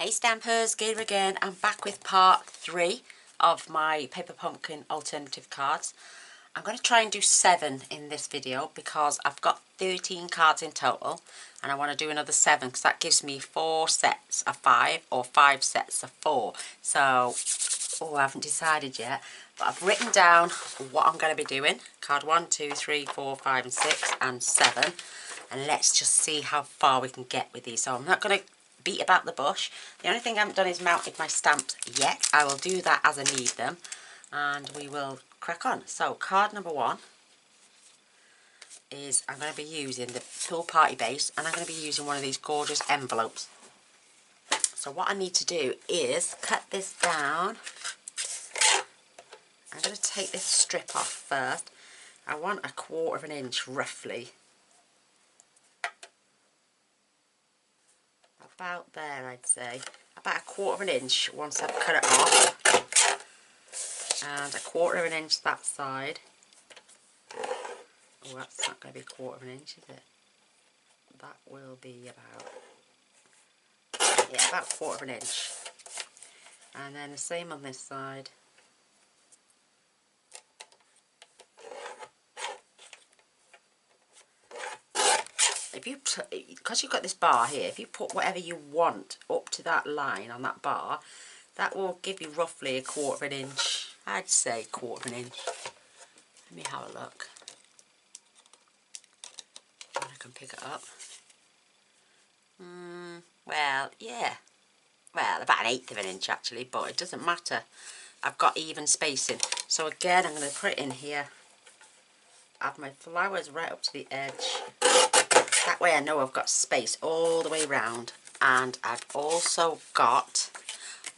Hey Stampers, Gaynor again. I'm back with part 3 of my Paper Pumpkin alternative cards. I'm going to try and do 7 in this video because I've got 13 cards in total and I want to do another 7 because that gives me 4 sets of 5 or 5 sets of 4. So, I haven't decided yet, but I've written down what I'm going to be doing. Card 1, 2, 3, 4, 5 and 6 and 7. And let's just see how far we can get with these. So I'm not going to beat about the bush. The only thing I haven't done is mounted my stamps yet. I will do that as I need them and we will crack on. So card number 1 is I'm going to be using the Pool Party base and I'm going to be using one of these gorgeous envelopes. So what I need to do is cut this down. I'm going to take this strip off first. I want 1/4 inch roughly. About there, I'd say. About 1/4 inch once I've cut it off. And 1/4 inch that side. Oh, that's not going to be 1/4 inch, is it? That will be about, yeah, about 1/4 inch. And then the same on this side. If you, because you've got this bar here, if you put whatever you want up to that line on that bar, that will give you roughly 1/4 inch. I'd say 1/4 inch. Let me have a look. And I can pick it up. Well, yeah. Well, about 1/8 inch actually, but it doesn't matter. I've got even spacing. So again, I'm going to put it in here. Add my flowers right up to the edge. That way I know I've got space all the way round. And I've also got,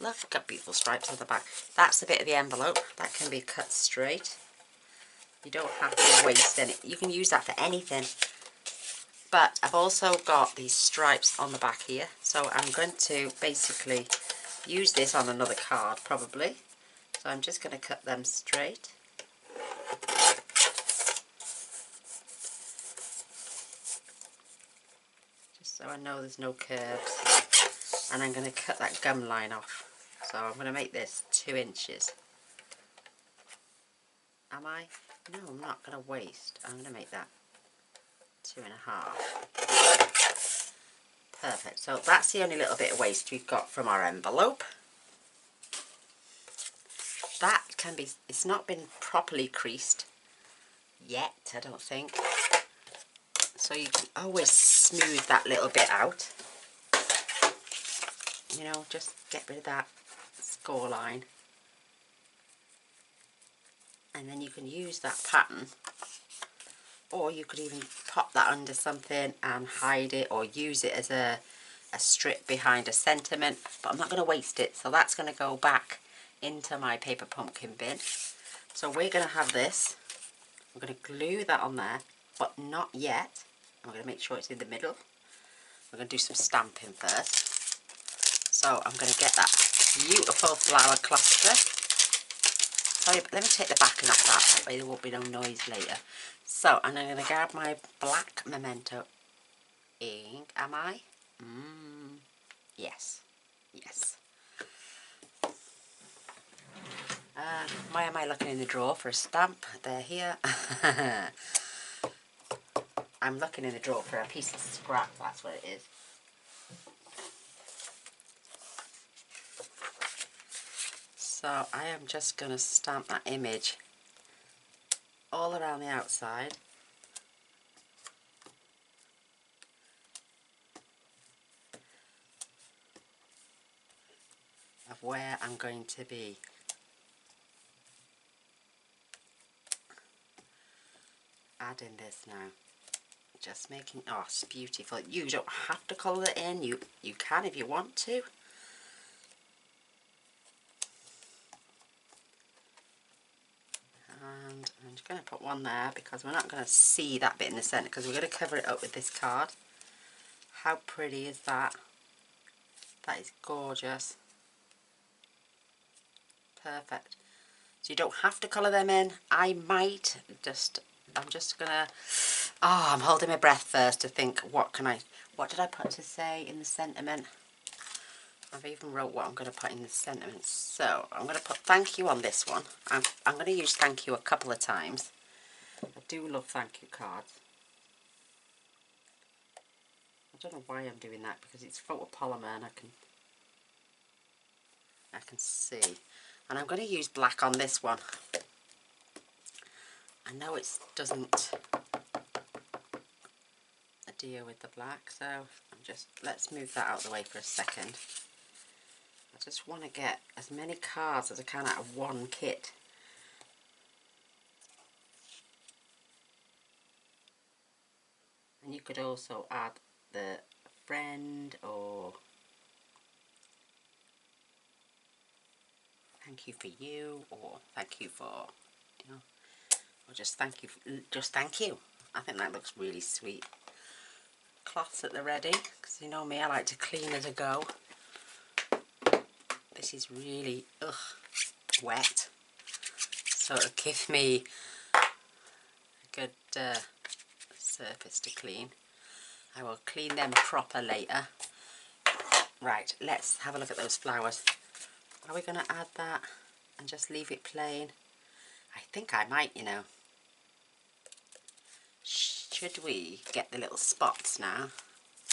look, I've got beautiful stripes on the back. That's the bit of the envelope. That can be cut straight. You don't have to waste any. You can use that for anything. But I've also got these stripes on the back here. So I'm going to basically use this on another card probably. So I'm just going to cut them straight. So I know there's no curves. And I'm going to cut that gum line off. So I'm going to make this 2 inches. Am I? No, I'm not going to waste. I'm going to make that 2.5. Perfect. So that's the only little bit of waste we've got from our envelope. That can be, it's not been properly creased yet, I don't think. So you can always smooth that little bit out. You know, just get rid of that score line. And then you can use that pattern. Or you could even pop that under something and hide it, or use it as a strip behind a sentiment. But I'm not going to waste it, so that's going to go back into my paper pumpkin bin. So we're going to have this. I'm going to glue that on there, but not yet. I'm going to make sure it's in the middle. We're going to do some stamping first. So I'm going to get that beautiful flower cluster. Sorry, but let me take the backing off that way there won't be no noise later. So I'm going to grab my black memento ink. Am I? Yes. Yes. Why am I looking in the drawer for a stamp? They're here. I'm looking in the drawer for a piece of scrap, that's what it is. So I am just going to stamp that image all around the outside. Of where I'm going to be. Adding this now. Just making, oh, it's beautiful. You don't have to colour it in. You can if you want to. And I'm just going to put one there because we're not going to see that bit in the centre because we're going to cover it up with this card. How pretty is that? That is gorgeous. Perfect. So you don't have to colour them in. I might just, I'm just going to, oh, I'm holding my breath first to think what did I put to say in the sentiment? I've even wrote what I'm going to put in the sentiments. So I'm going to put thank you on this one. I'm going to use thank you a couple of times. I do love thank you cards. I don't know why I'm doing that, because it's photopolymer and I can see. And I'm going to use black on this one. I know it doesn't adhere with the black, so let's move that out of the way for a second. I just want to get as many cards as I can out of one kit. And you could also add the friend, or thank you for you, or thank you for, you know, or just thank you, just thank you. I think that looks really sweet. Cloths at the ready, because you know me, I like to clean as I go. This is really wet, so it'll give me a good surface to clean. I will clean them proper later. Right, let's have a look at those flowers. Are we going to add that and just leave it plain? I think I might, you know. Should we get the little spots now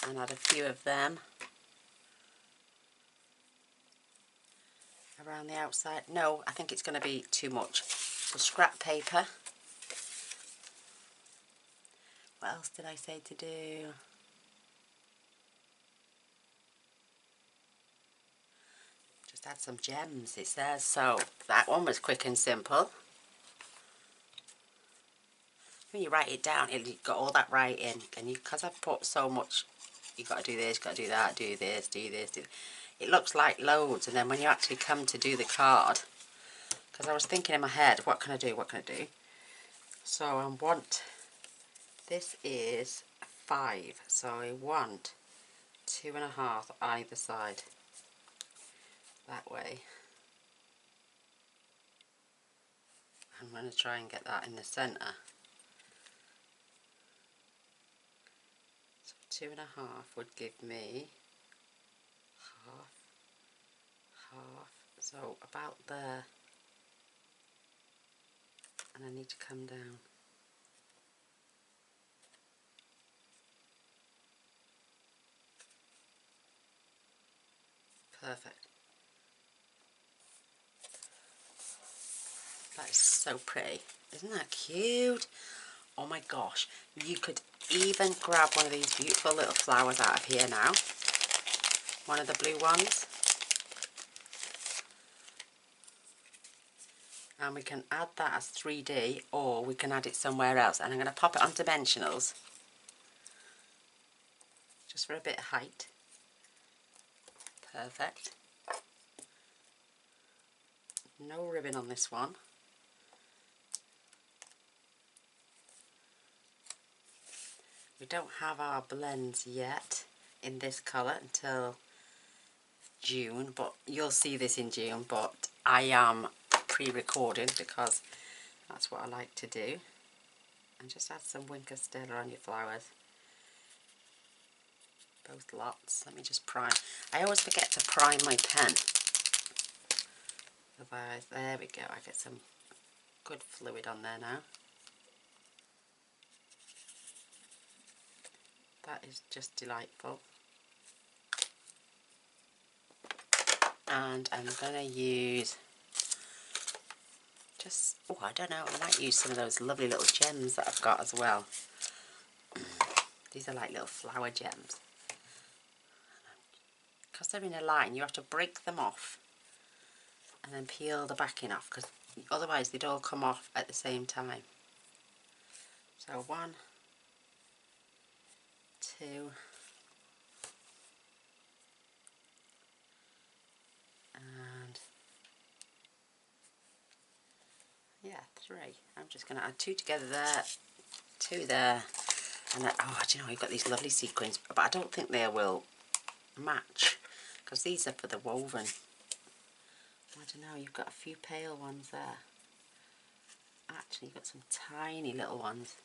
and add a few of them around the outside? No, I think it's going to be too much. So scrap paper. What else did I say to do? Just add some gems, it says. So that one was quick and simple. When you write it down, you've got all that writing, and because I've put so much, you've got to do this, got to do that, do this, do this, do. It looks like loads, and then when you actually come to do the card, because I was thinking in my head, what can I do, what can I do? So I want, this is 5, so I want 2.5 either side, that way. I'm going to try and get that in the centre. 2.5 would give me half, so about there, and I need to come down. Perfect. That is so pretty. Isn't that cute? Oh my gosh, you could even grab one of these beautiful little flowers out of here now. One of the blue ones. And we can add that as 3D, or we can add it somewhere else. And I'm going to pop it on dimensionals, just for a bit of height. Perfect. No ribbon on this one. We don't have our blends yet in this colour until June, but you'll see this in June, but I am pre-recording because that's what I like to do. And just add some Winker Stella on your flowers. Both lots. Let me just prime. I always forget to prime my pen. Otherwise, there we go. I get some good fluid on there now. That is just delightful. And I'm going to use just, oh, I don't know, I might use some of those lovely little gems that I've got as well. These are like little flower gems. Because they're in a line, you have to break them off and then peel the backing off, because otherwise they'd all come off at the same time. So 1, 2, and yeah, 3. I'm just going to add 2 together there, 2 there, and then, oh, do you know, you've got these lovely sequins, but I don't think they will match, because these are for the woven. I don't know, you've got a few pale ones there. Actually, you've got some tiny little ones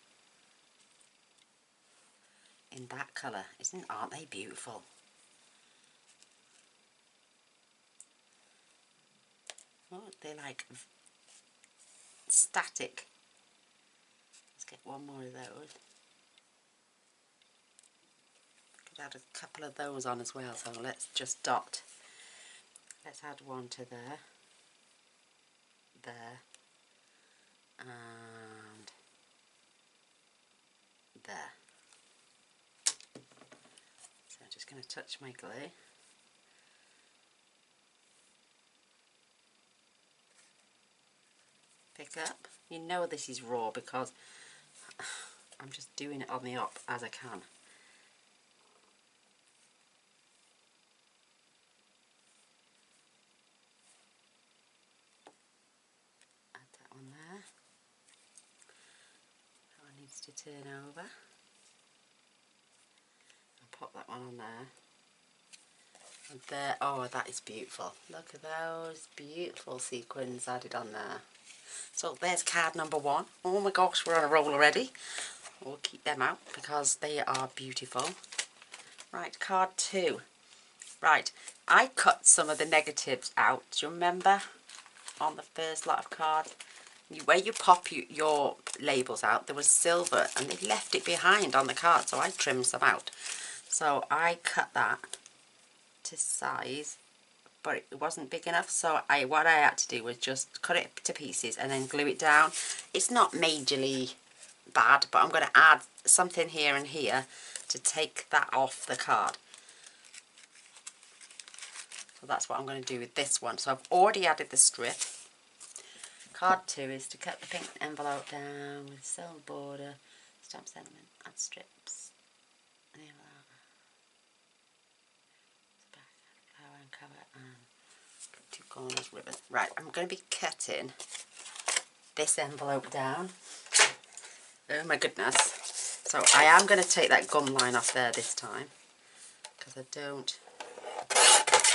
in that colour. Aren't they beautiful? Oh, they're like static. Let's get one more of those. Could add a couple of those on as well, so let's just dot. Let's add one to there, and there. So I'm just going to touch my glue. Pick up. You know this is raw because I'm just doing it on the up as I can. Add that one there. That one needs to turn over. I'll pop that one on there. And there, oh, that is beautiful. Look at those beautiful sequins added on there. So there's card number 1. Oh my gosh, we're on a roll already. We'll keep them out because they are beautiful. Right, card 2. Right, I cut some of the negatives out. Do you remember on the first lot of cards? Where you pop your labels out, there was silver and they left it behind on the card, so I trimmed some out. So I cut that to size, but it wasn't big enough, so what I had to do was just cut it to pieces and then glue it down. It's not majorly bad, but I'm going to add something here and here to take that off the card. So that's what I'm going to do with this one. So I've already added the strip. Card 2 is to cut the pink envelope down with silver border, stamp sentiment, add strips. The envelope. Flower and cover and 2 corners ribbon. Right, I'm going to be cutting this envelope down. Oh my goodness. So I am going to take that gum line off there this time because I don't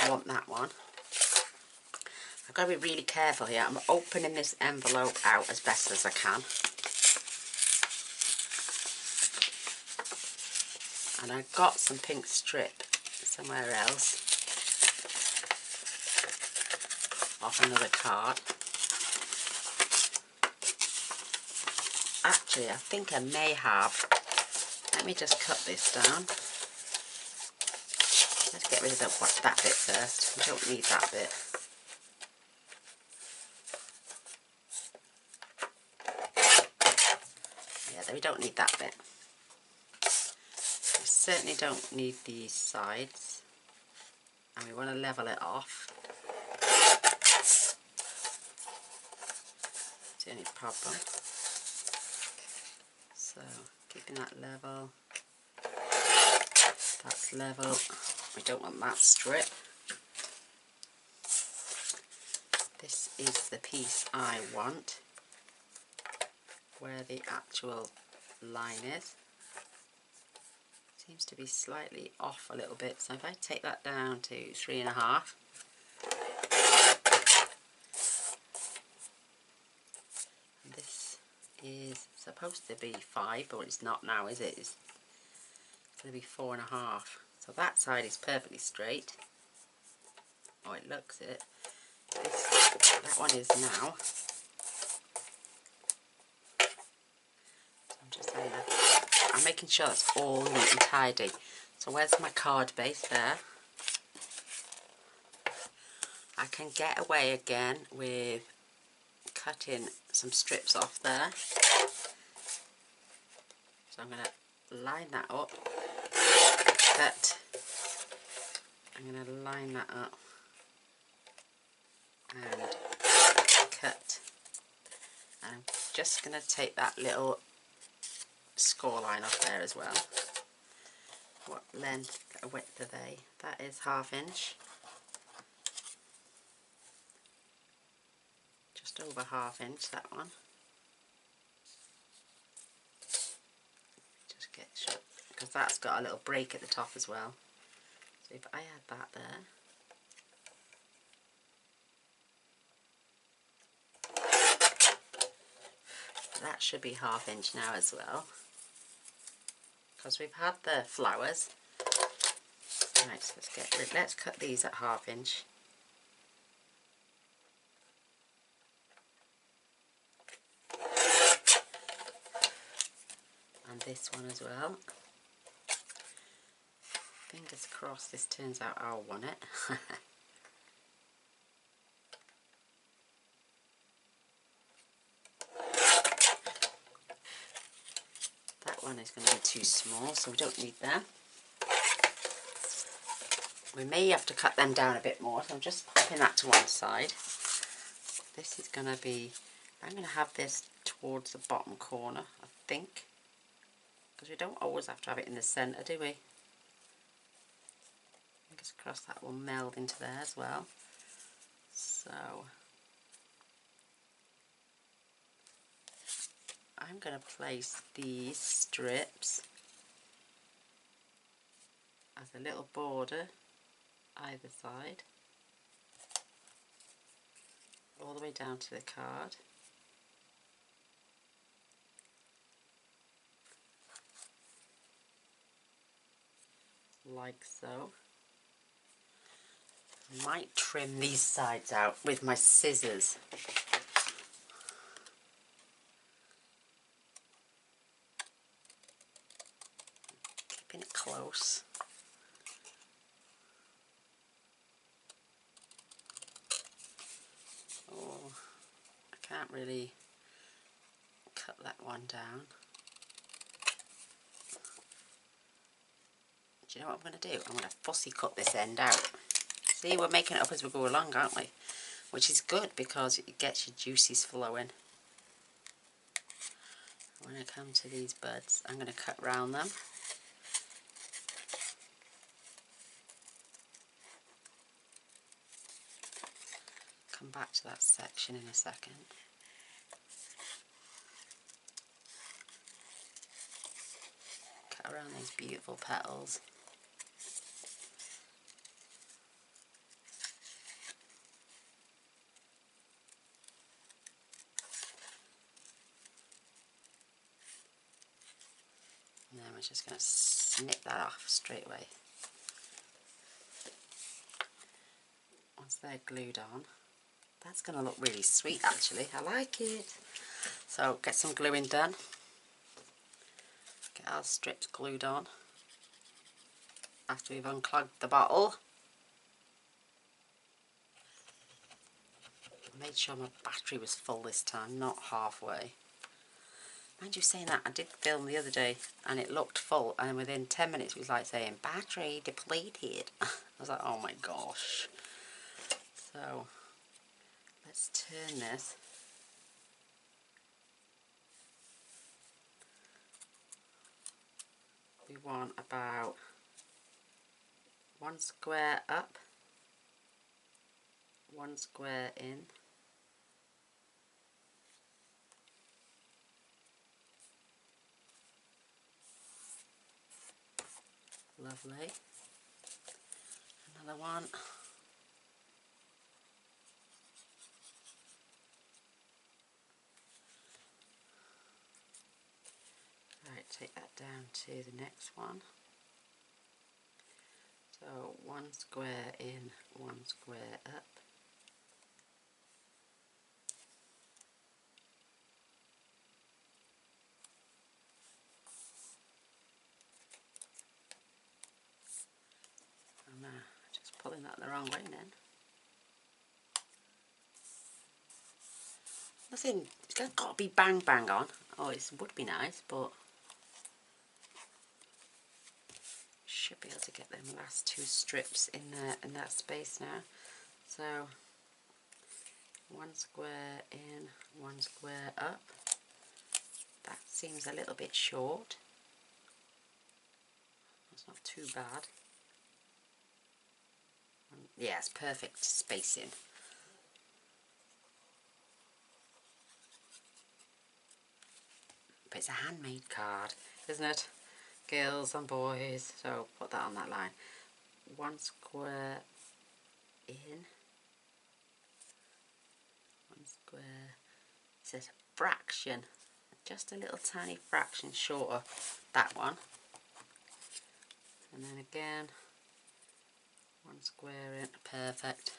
want that one. I've got to be really careful here. I'm opening this envelope out as best as I can. And I've got some pink strip somewhere else off another card. Actually, I think I may have. Let me just cut this down. Let's get rid of that bit first. We don't need that bit. Yeah, we don't need that bit. We certainly don't need these sides. And we want to level it off. It's the only problem. So, keeping that level. That's level. We don't want that strip. This is the piece I want, where the actual line is. Seems to be slightly off a little bit, so if I take that down to 3.5, this is supposed to be 5, but it's not now, is it? It's going to be 4.5. So that side is perfectly straight. Oh, it looks it. That one is now. So I'm just saying that. I'm making sure it's all neat and tidy. So where's my card base there? I can get away again with cutting some strips off there. So I'm going to line that up. I'm going to line that up and cut. And I'm just going to take that little score line off there as well. What length, width are they? That is 1/2 inch. Just over 1/2 inch, that one. Just get shut, because that's got a little break at the top as well. So if I add that there, that should be 1/2 inch now as well, because we've had the flowers. Right, so let's cut these at 1/2 inch. And this one as well. Fingers crossed this turns out how I want it. That one is going to be too small, so we don't need that. We may have to cut them down a bit more, so I'm just popping that to one side. This is going to be, I'm going to have this towards the bottom corner, I think. Because we don't always have to have it in the centre, do we? Fingers crossed that will meld into there as well. So I'm going to place these strips as a little border either side, all the way down to the card. Like so. I might trim these sides out with my scissors. Keeping it close. Oh, I can't really cut that one down. Do you know what I'm going to do? I'm going to fussy cut this end out. See, we're making it up as we go along, aren't we? Which is good because it gets your juices flowing. When I come to these buds, I'm going to cut round them. Come back to that section in a second. Cut around these beautiful petals. And then we're just going to snip that off straight away. Once they're glued on, that's going to look really sweet actually. I like it. So get some gluing done. Get our strips glued on after we've unclogged the bottle. I made sure my battery was full this time, not halfway. Mind you saying that, I did film the other day and it looked full, and within 10 minutes it was like saying battery depleted. I was like, oh my gosh. So let's turn this. We want about 1 square up, 1 square in. Lovely. Another one. Right, take that down to the next one. So 1 square in, 1 square up. I'm just pulling that the wrong way then. Nothing, it's got to be bang bang on. Oh, it would be nice, but should be able to get them last 2 strips in there, in that space now. So 1 square in, 1 square up. That seems a little bit short. That's not too bad. Yeah, it's perfect spacing. But it's a handmade card, isn't it? Girls and boys, so put that on that line. 1 square in, 1 square, it says fraction, just a little tiny fraction shorter, that one. And then again, 1 square in, perfect.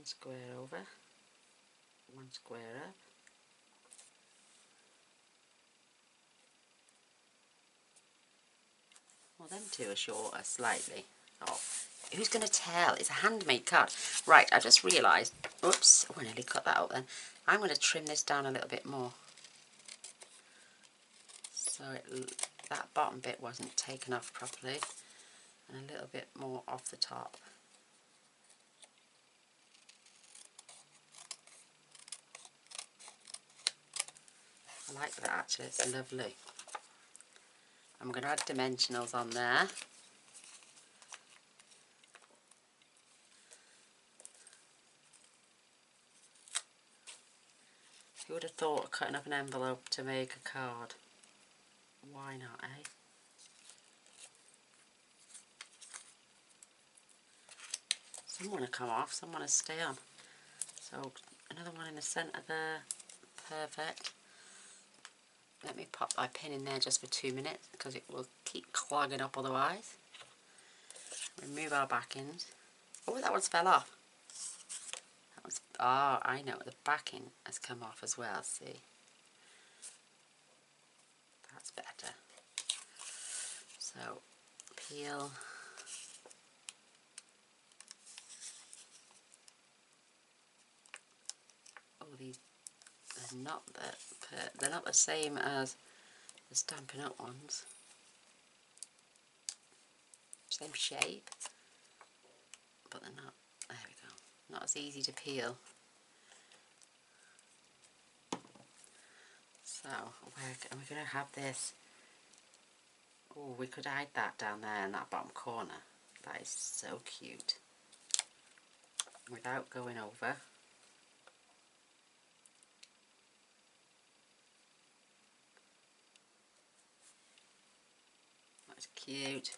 One square over, one square up. Well, them two are shorter slightly. Oh, who's going to tell? It's a handmade card. Right, I just realised, oops, oh, I nearly cut that out then. I'm going to trim this down a little bit more. So that bottom bit wasn't taken off properly. And a little bit more off the top. I like that actually, it's lovely. I'm going to add dimensionals on there. Who would have thought of cutting up an envelope to make a card? Why not, eh? Some want to come off, some want to stay on. So another one in the centre there, perfect. Let me pop my pin in there just for 2 minutes because it will keep clogging up otherwise. Remove our backings. Oh, that one's fell off. That was, oh, I know, the backing has come off as well, see. That's better. So, peel. Oh, these they're not the same as the Stampin' Up ones. Same shape, but they're not. There we go. Not as easy to peel. So we're going to have this. Oh, we could hide that down there in that bottom corner. That is so cute. Without going over. That's cute.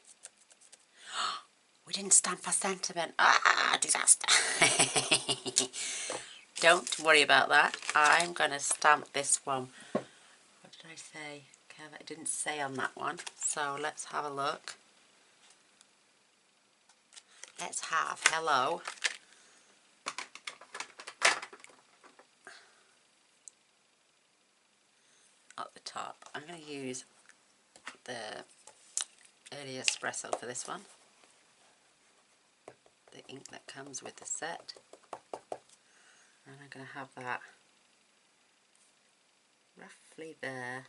We didn't stamp our sentiment. Ah, disaster. Don't worry about that. I'm going to stamp this one. What did I say? It didn't say on that one. So let's have a look. Let's have hello. At the top. I'm going to use the early espresso for this one. The ink that comes with the set. And I'm going to have that roughly there.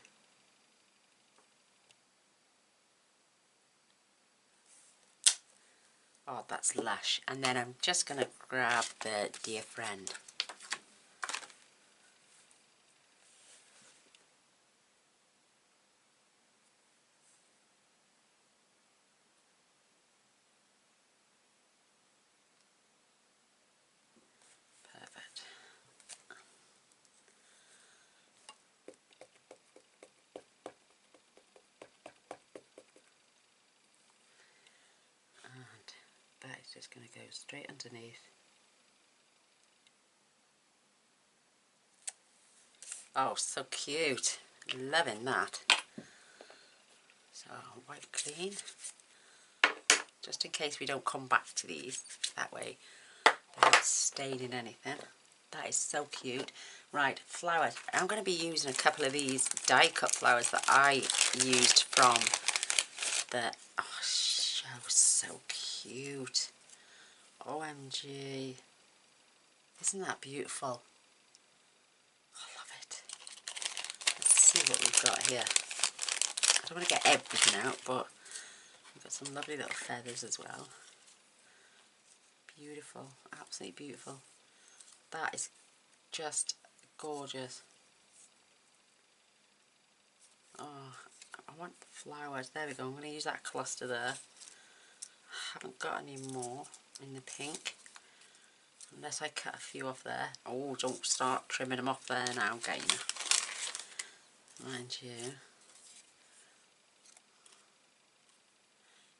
Oh, that's lush. And then I'm just going to grab the Dear Friend. Perfect. And that is just going to go straight underneath. Oh, so cute. Loving that. So, wipe clean. Just in case we don't come back to these. That way they're not staining anything. That is so cute. Right, flowers. I'm going to be using a couple of these die cut flowers that I used from the... Oh, so cute. OMG. Isn't that beautiful? I love it. Let's see what we've got here. I don't want to get everything out, but we've got some lovely little feathers as well. Beautiful. Absolutely beautiful. That is just gorgeous. Oh, I want flowers. There we go. I'm going to use that cluster there. I haven't got any more in the pink. Unless I cut a few off there. Oh, don't start trimming them off there now, Gaynor. Mind you.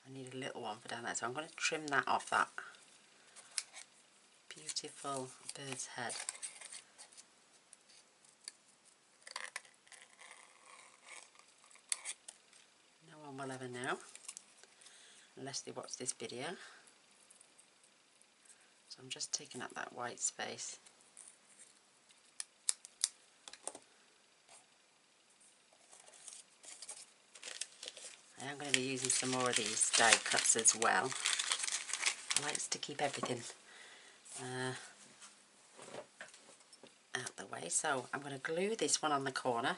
I need a little one for down there. So I'm going to trim that off that beautiful bird's head. No one will ever know. Unless they watch this video. So I'm just taking up that white space. I am going to be using some more of these die cuts as well. I like to keep everything out the way. So I'm going to glue this one on the corner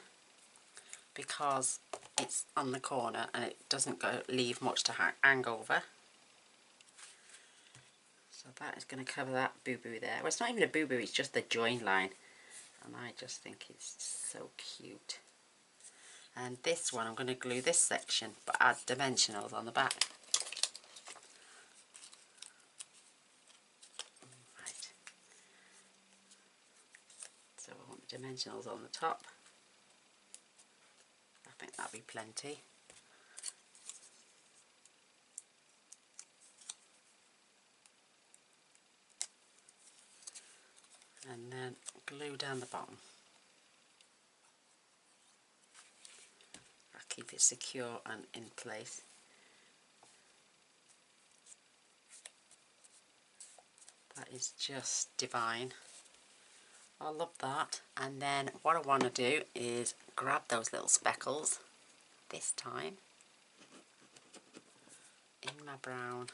because it's on the corner and it doesn't leave much to hang over. So that is going to cover that boo-boo there. Well, it's not even a boo-boo, it's just the join line. And I just think it's so cute. And this one I'm going to glue this section but add dimensionals on the back. Right. So I want the dimensionals on the top. I think that'll be plenty. And then glue down the bottom. I'll keep it secure and in place. That is just divine. I love that. And then what I want to do is grab those little speckles this time in my brown.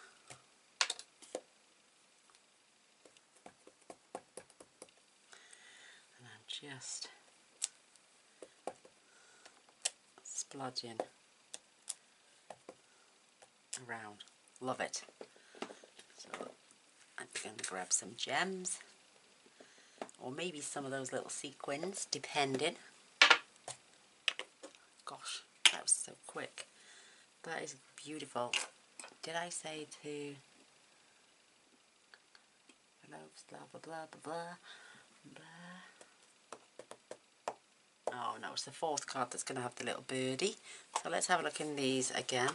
And I'm just splodging around. Love it. So I'm going to grab some gems or maybe some of those little sequins, depending. Gosh, that was so quick. That is beautiful. Did I say to blah blah blah blah blah blah? Oh no, it's the fourth card that's going to have the little birdie. So let's have a look in these again.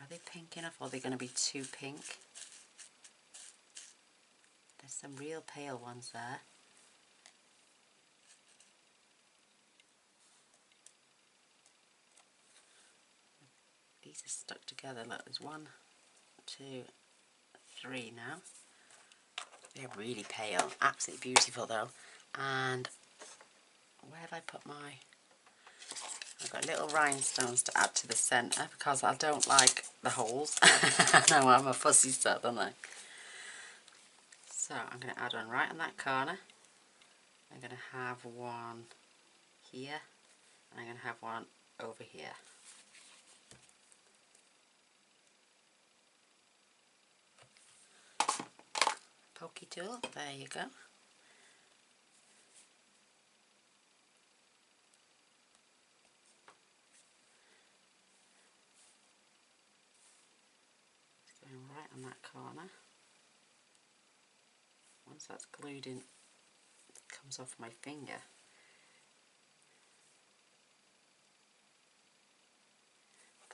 Are they pink enough or are they going to be too pink? There's some real pale ones there. These are stuck together. Look, there's 1, 2, 3 now. They're really pale. Absolutely beautiful though. And where have I put my... I've got little rhinestones to add to the centre because I don't like the holes. I know I'm a fussy sod, don't I? So I'm going to add one right on that corner. I'm going to have one here. And I'm going to have one over here. Pokey tool, there you go. It's going right on that corner. Once that's glued in, it comes off my finger.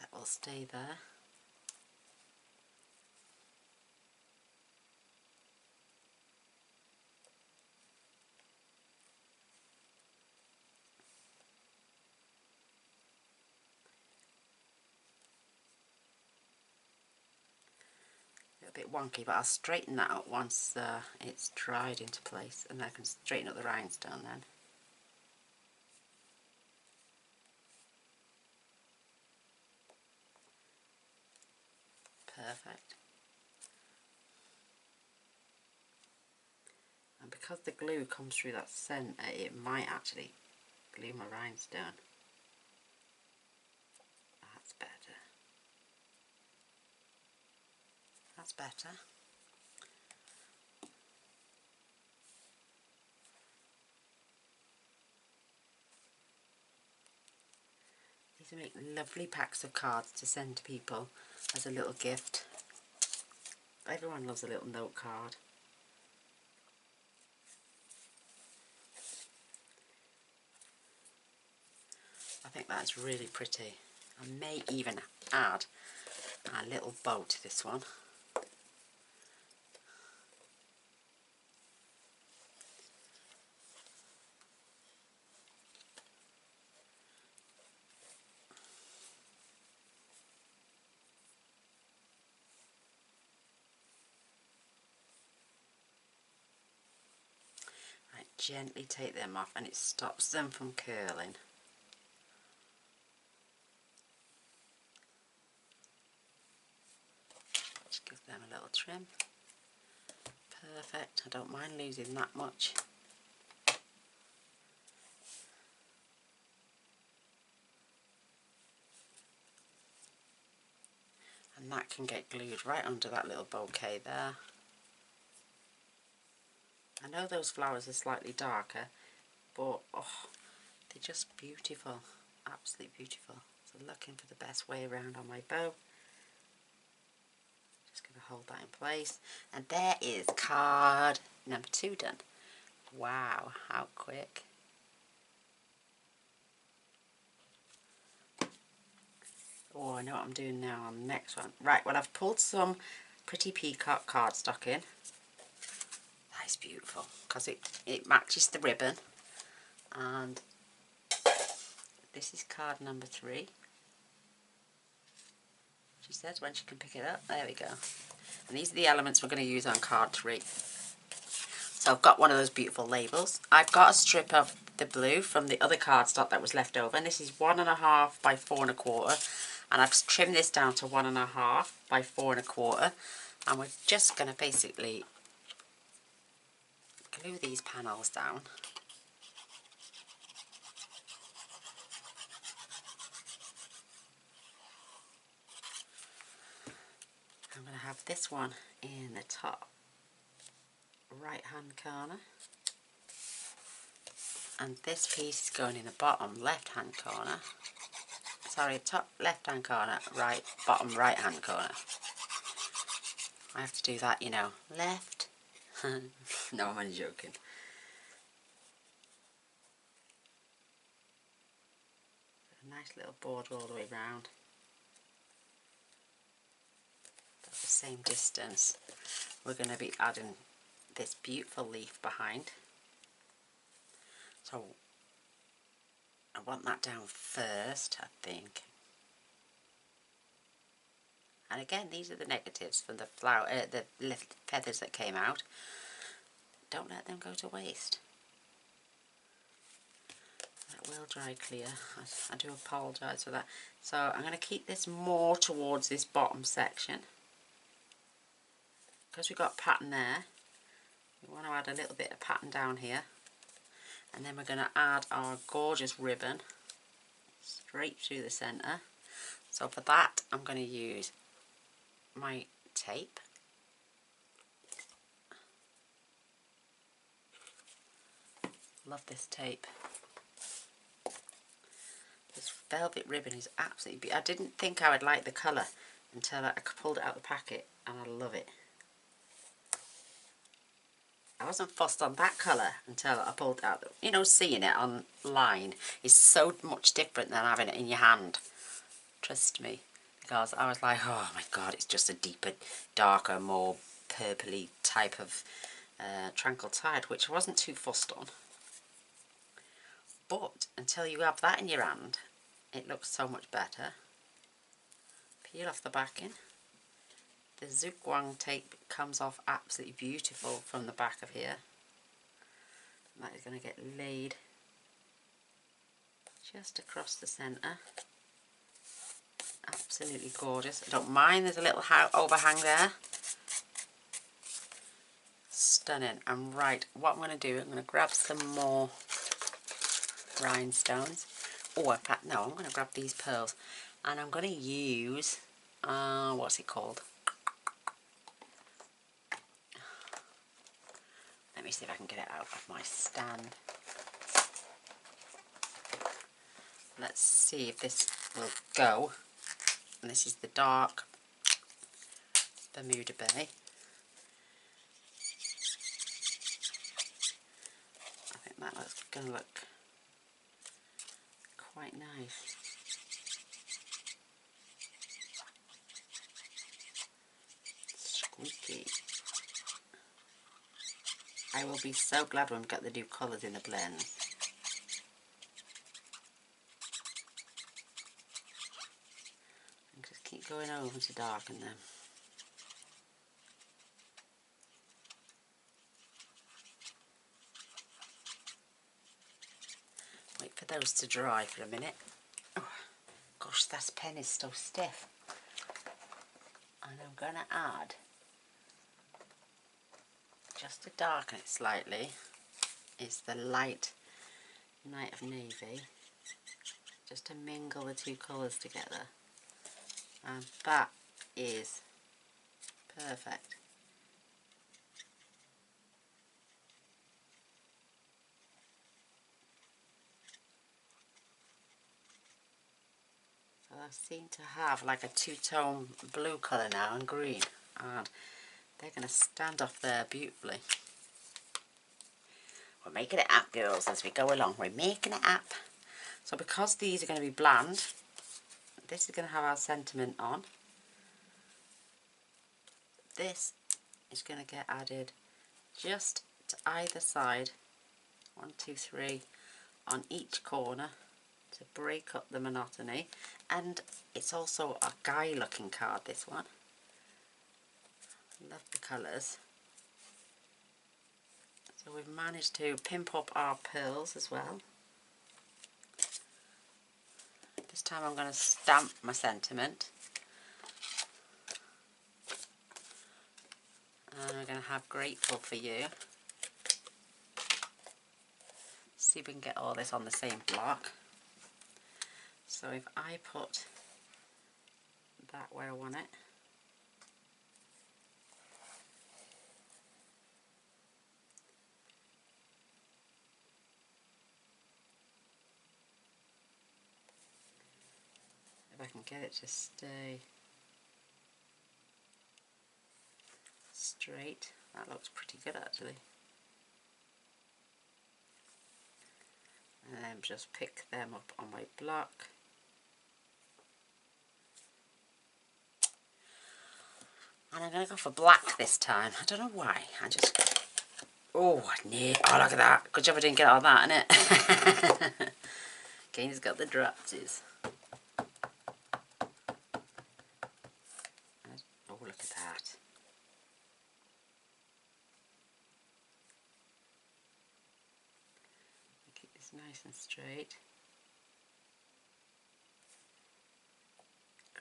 That will stay there. A bit wonky, but I'll straighten that up once it's dried into place, and I can straighten up the rhinestone then. Perfect. And because the glue comes through that centre, it might actually glue my rhinestone. That's better. That's better. These will make lovely packs of cards to send to people as a little gift. Everyone loves a little note card. I think that's really pretty. I may even add a little bow to this one. gently take them off, and it stops them from curling. Just give them a little trim. Perfect. I don't mind losing that much. And that can get glued right under that little bouquet there. I know those flowers are slightly darker, but oh, they're just beautiful, absolutely beautiful. So looking for the best way around on my bow. Just going to hold that in place. And there is card number 2 done. Wow, how quick. Oh, I know what I'm doing now on the next one. Right, well, I've pulled some Pretty Peacock cardstock in. That is beautiful because it matches the ribbon. And this is card number 3. She says when she can pick it up. There we go. And these are the elements we're going to use on card 3. So I've got one of those beautiful labels. I've got a strip of the blue from the other cardstock that was left over. And this is 1.5 by 4 1/4. And I've trimmed this down to 1.5 by 4 1/4. And we're just going to basically glue these panels down. I'm going to have this one in the top right hand corner, and this piece is going in the bottom left hand corner. Sorry, top left hand corner, right, bottom right hand corner. I have to do that, you know, left. No, I'm only joking. A nice little border all the way round. At the same distance, we're going to be adding this beautiful leaf behind. So I want that down first, I think. And again, these are the negatives from the flower, the feathers that came out. Don't let them go to waste. That will dry clear. I do apologise for that. So I'm going to keep this more towards this bottom section. Because we've got pattern there, we want to add a little bit of pattern down here. And then we're going to add our gorgeous ribbon straight through the centre. So for that, I'm going to use my tape. Love this tape. This velvet ribbon is absolutely beautiful. I didn't think I would like the colour until I pulled it out of the packet, and I love it. I wasn't fussed on that colour until I pulled it out. You know, seeing it online is so much different than having it in your hand. Trust me. Because I was like, oh my god, it's just a deeper, darker, more purpley type of tranquil tide, which I wasn't too fussed on. But until you have that in your hand, it looks so much better. Peel off the backing. The Zhuang tape comes off absolutely beautiful from the back of here. And that is going to get laid just across the centre. Absolutely gorgeous. I don't mind there's a little overhang there. Stunning. And right, what I'm going to do, I'm going to grab some more rhinestones. Oh, in fact, no, I'm going to grab these pearls. And I'm going to use, what's it called? Let me see if I can get it out of my stand. Let's see if this will go. And this is the dark Bermuda Bay. I think that looks going to look quite nice. Squeaky. I will be so glad when we get the new colours in the blend. And just keep going over to darken them. for those to dry for a minute. Oh, gosh, that pen is so stiff. And I'm going to add, just to darken it slightly, is the light Night of Navy, just to mingle the two colours together, and that is perfect. So I seem to have like a two-tone blue colour now and green, and they're going to stand off there beautifully. We're making it up, girls, as we go along. We're making it up. So because these are going to be bland, this is going to have our sentiment on. This is going to get added just to either side, 1, 2, 3, on each corner to break up the monotony. And it's also a guy looking card, this one. Love the colours. So we've managed to pimp up our pearls as well. This time I'm going to stamp my sentiment. And we're going to have Grateful for You. See if we can get all this on the same block. So if I put that where I want it, if I can get it to stay straight, that looks pretty good actually. And then just pick them up on my block. And I'm going to go for black this time. I don't know why. I just... Oh, no. Oh, look at that. Good job I didn't get all that, innit? Gayn's got the dropsies. Oh, look at that. Keep this nice and straight.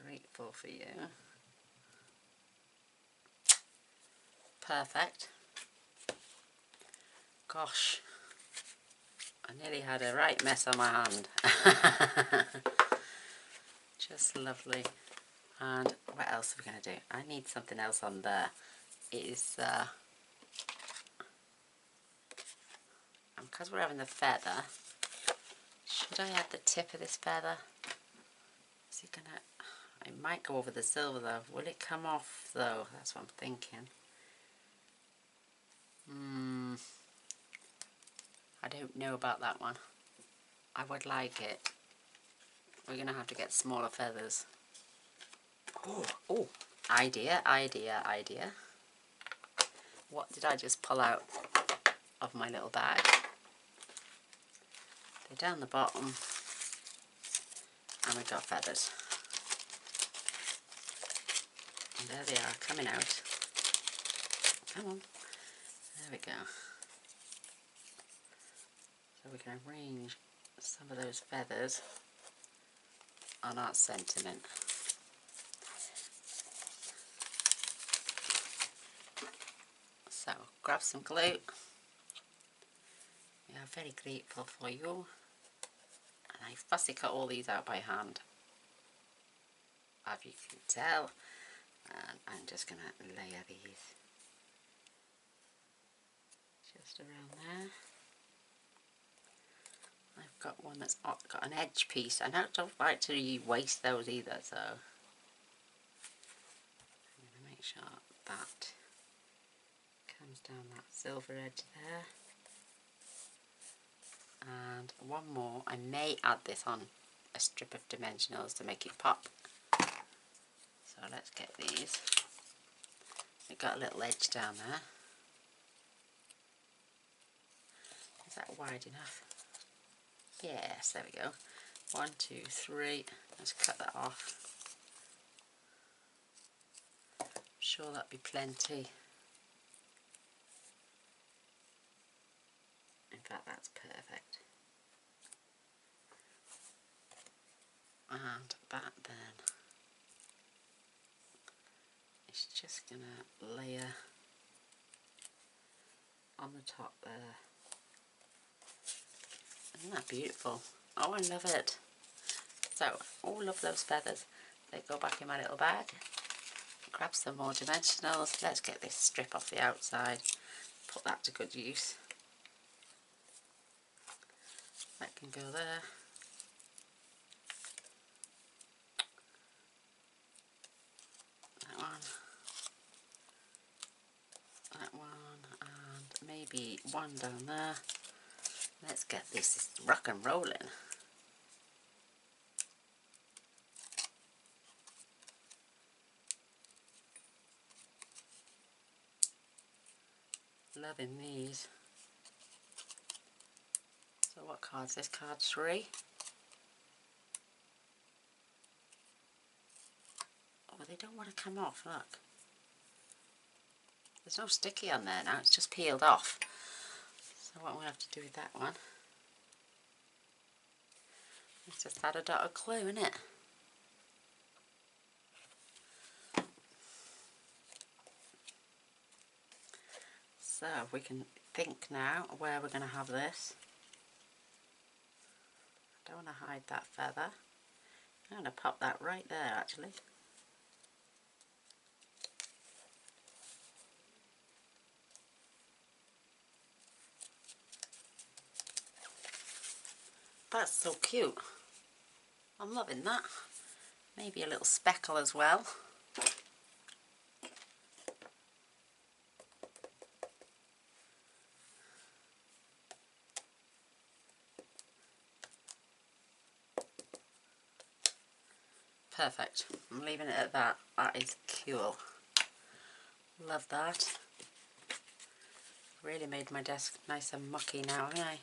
Grateful for You. Perfect. Gosh, I nearly had a right mess on my hand. Just lovely. And what else are we going to do? I need something else on there. It is, because we're having the feather, should I add the tip of this feather? Is it going to, it might go over the silver though. Will it come off though? That's what I'm thinking. I don't know about that one. I would like it. We're going to have to get smaller feathers. Oh, idea. What did I just pull out of my little bag? They're down the bottom. And we've got feathers. And there they are, coming out. Come on. There we go. So we can arrange some of those feathers on our sentiment. So grab some glue. We are very grateful for you. And I fussy cut all these out by hand, as you can tell. And I'm just going to layer these just around there. I've got one that's got an edge piece. I don't like to waste those either, so I'm going to make sure that comes down that silver edge there. And one more. I may add this on a strip of dimensionals to make it pop. So let's get these. We've got a little edge down there. Is that wide enough? Yes, there we go. 1, 2, 3. Let's cut that off. I'm sure that'll be plenty. In fact, that's perfect. And that then is just going to layer on the top there. Isn't that beautiful? Oh, I love it. So, oh, love those feathers. They go back in my little bag. Grab some more dimensionals. Let's get this strip off the outside. Put that to good use. That can go there. That one. That one. And maybe one down there. Let's get this rock and rolling. Loving these. So what card's this? Card 3. Oh, they don't want to come off, look. There's no sticky on there now, it's just peeled off. So what we have to do with that one, let's just add a dot of glue, innit? So we can think now where we're going to have this. I don't want to hide that feather. I'm going to pop that right there actually. That's so cute. I'm loving that. Maybe a little speckle as well. Perfect. I'm leaving it at that. That is cool. Love that. Really made my desk nice and mucky now, haven't I?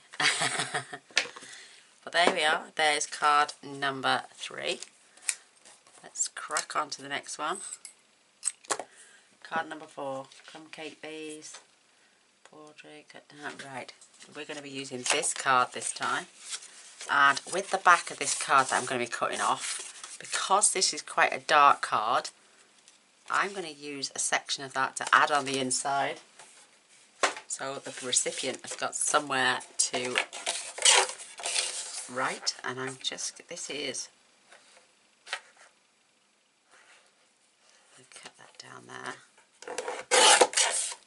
But there we are. There's card number 3. Let's crack on to the next one. Card number 4. Come Kate B's. Portrait cut down. Right. We're going to be using this card this time. And with the back of this card that I'm going to be cutting off, because this is quite a dark card, I'm going to use a section of that to add on the inside. So the recipient has got somewhere to write, and I'm just, this is, cut that down there.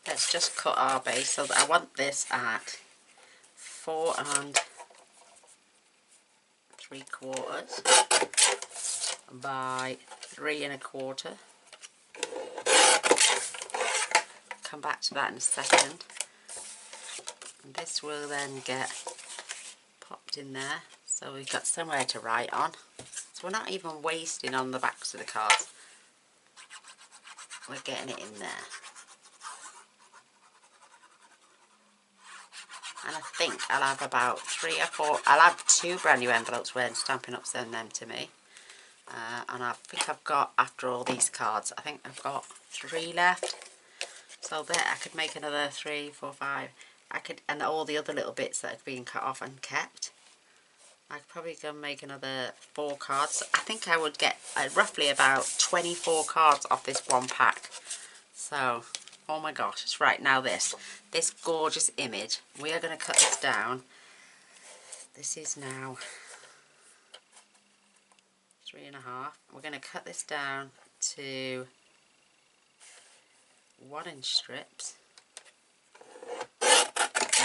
Let's just cut our base. So that I want this at 4 3/4 by 3 1/4. Come back to that in a second. And this will then get popped in there, so we've got somewhere to write on. So we're not even wasting on the backs of the cards. We're getting it in there. And I think I'll have about 3 or 4, I'll have 2 brand new envelopes when Stampin' Up send them to me. And I think I've got, after all these cards, I think I've got 3 left. So there, I could make another 3, 4, 5. I could, and all the other little bits that have been cut off and kept. I could probably go make another 4 cards. I think I would get roughly about 24 cards off this one pack. So, oh my gosh, it's right now this gorgeous image. We are going to cut this down. This is now 3 1/2. We're going to cut this down to 1-inch strips.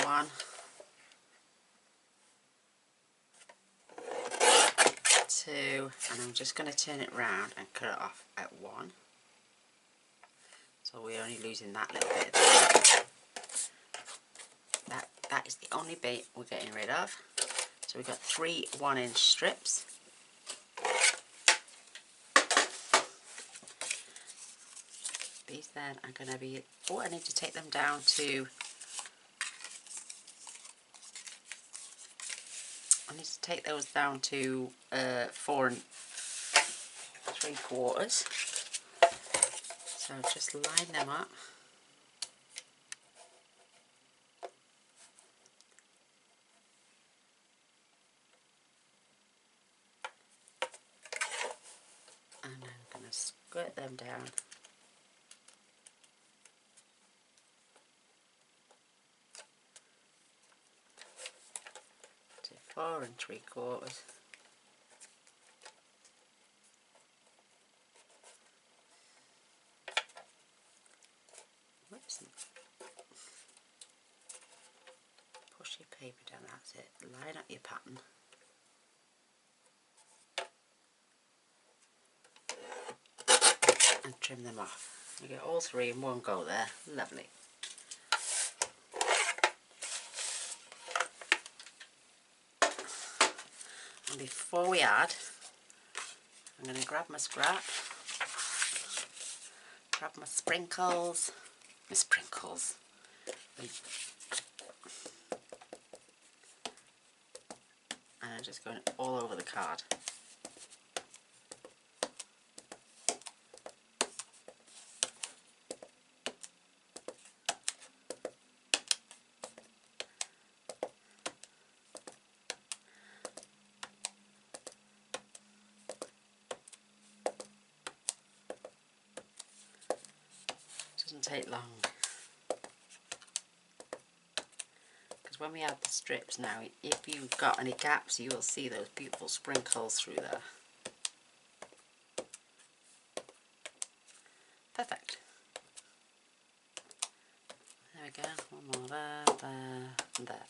1, 2, and I'm just going to turn it round and cut it off at 1. So we're only losing that little bit there. That is the only bit we're getting rid of. So we've got 3 1-inch strips. These then are going to be, oh, I need to take them down to, I need to take those down to 4 3/4. So just line them up. and squirt them down. To 4 3/4. Whoops. Push your paper down, that's it. Line up your pattern. And trim them off. You get all 3 in one go there. Lovely. And before we add, I'm going to grab my scrap, grab my sprinkles, and I'm just going all over the card. Doesn't take long, because when we add the strips now, if you've got any gaps, you will see those beautiful sprinkles through there. Perfect. There we go, one more there, and there.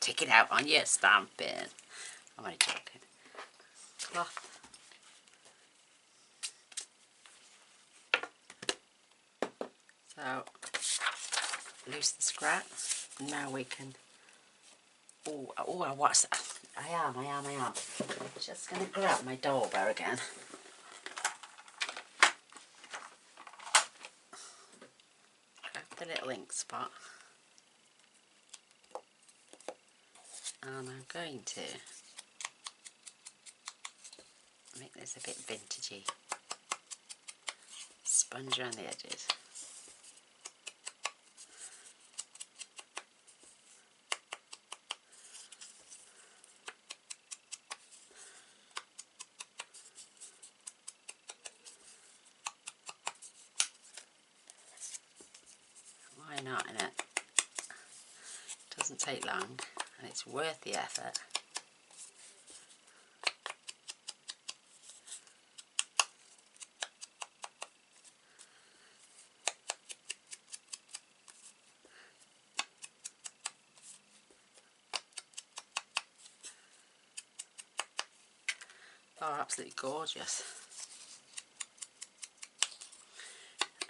Take it out on your stampin'. I'm only joking. Cloth. So, loose the scrap. Now we can. Oh, what's that? I am. Just gonna grab my doorbell again. Grab the little ink spot. And I'm going to make this a bit vintagey. Sponge around the edges. Why not, innit? Doesn't take long and it's worth the effort. Oh, absolutely gorgeous.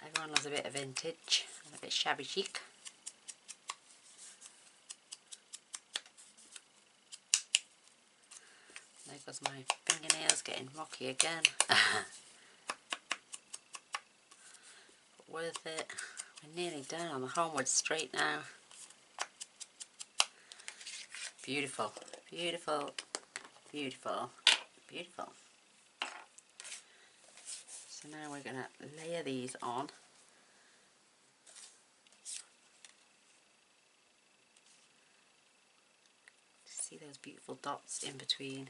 Everyone loves a bit of vintage and a bit shabby chic. There goes my fingernails getting rocky again. But worth it. We're nearly done on the homeward straight now. Beautiful, beautiful, beautiful, beautiful. So now we're going to layer these on. See those beautiful dots in between.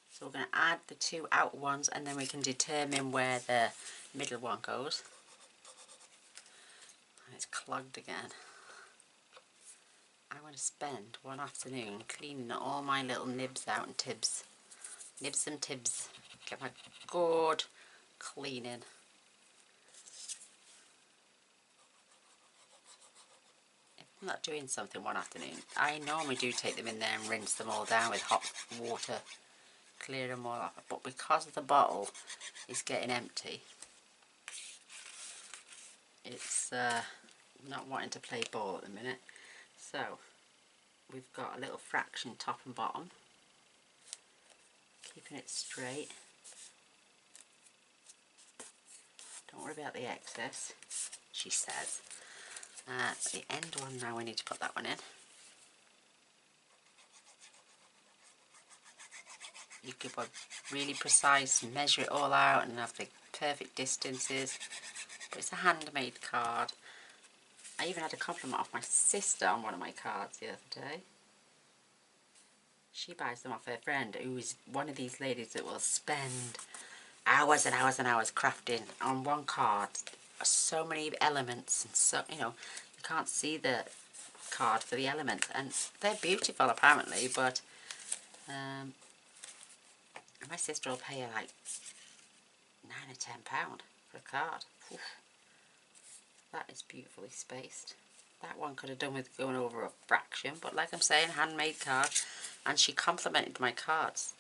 So we're going to add the 2 outer ones and then we can determine where the middle one goes. And it's clogged again. I want to spend one afternoon cleaning all my little nibs out and tibs. Nibs and tibs. Get my good cleaning. If I'm not doing something one afternoon, I normally do take them in there and rinse them all down with hot water. Clear them all off. But because the bottle is getting empty, it's not wanting to play ball at the minute. So we've got a little fraction top and bottom. Keeping it straight. Don't worry about the excess, she says. The end one now, we need to put that one in. You could be really precise, measure it all out and have the perfect distances. But it's a handmade card. I even had a compliment off my sister on one of my cards the other day. She buys them off her friend, who is one of these ladies that will spend hours and hours and hours crafting on one card. So many elements, and so, you know, you can't see the card for the elements, and they're beautiful apparently, but my sister will pay her like £9 or £10 for a card. Oof. That is beautifully spaced. That one could have done with going over a fraction, but like I'm saying, handmade card. And she complimented my cards.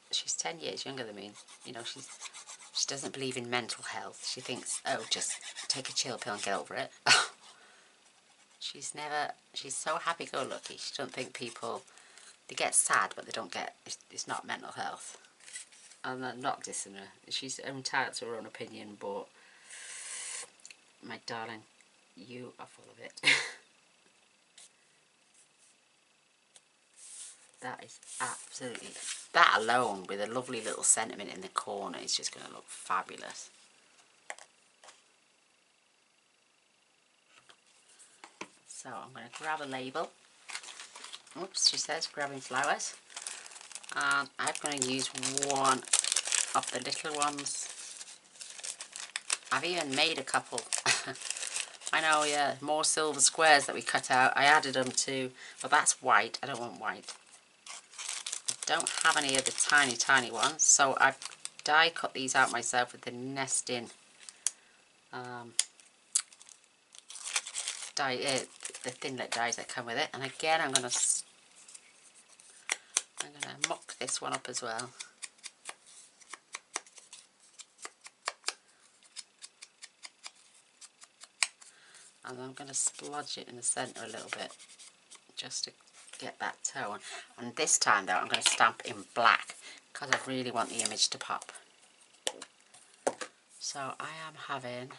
She's 10 years younger than me. You know, she doesn't believe in mental health. She thinks, oh, just take a chill pill and get over it. She's so happy-go-lucky. She don't think people, they get sad, but they don't get, it's not mental health. And I'm not dissing her. She's entitled to her own opinion, but my darling, you are full of it. That is absolutely, that alone with a lovely little sentiment in the corner is just going to look fabulous. So I'm going to grab a label. Oops, she says grabbing flowers. And I'm going to use one of the little ones. I've even made a couple. I know, yeah, more silver squares that we cut out. I added them to, but that's white. I don't want white. I don't have any of the tiny ones, so I've die cut these out myself with the nesting die, the thinlet dies that come with it. And again, I'm gonna muck this one up as well. And I'm going to splodge it in the centre a little bit, just to get that tone. And this time though, I'm going to stamp in black, because I really want the image to pop. So I am having,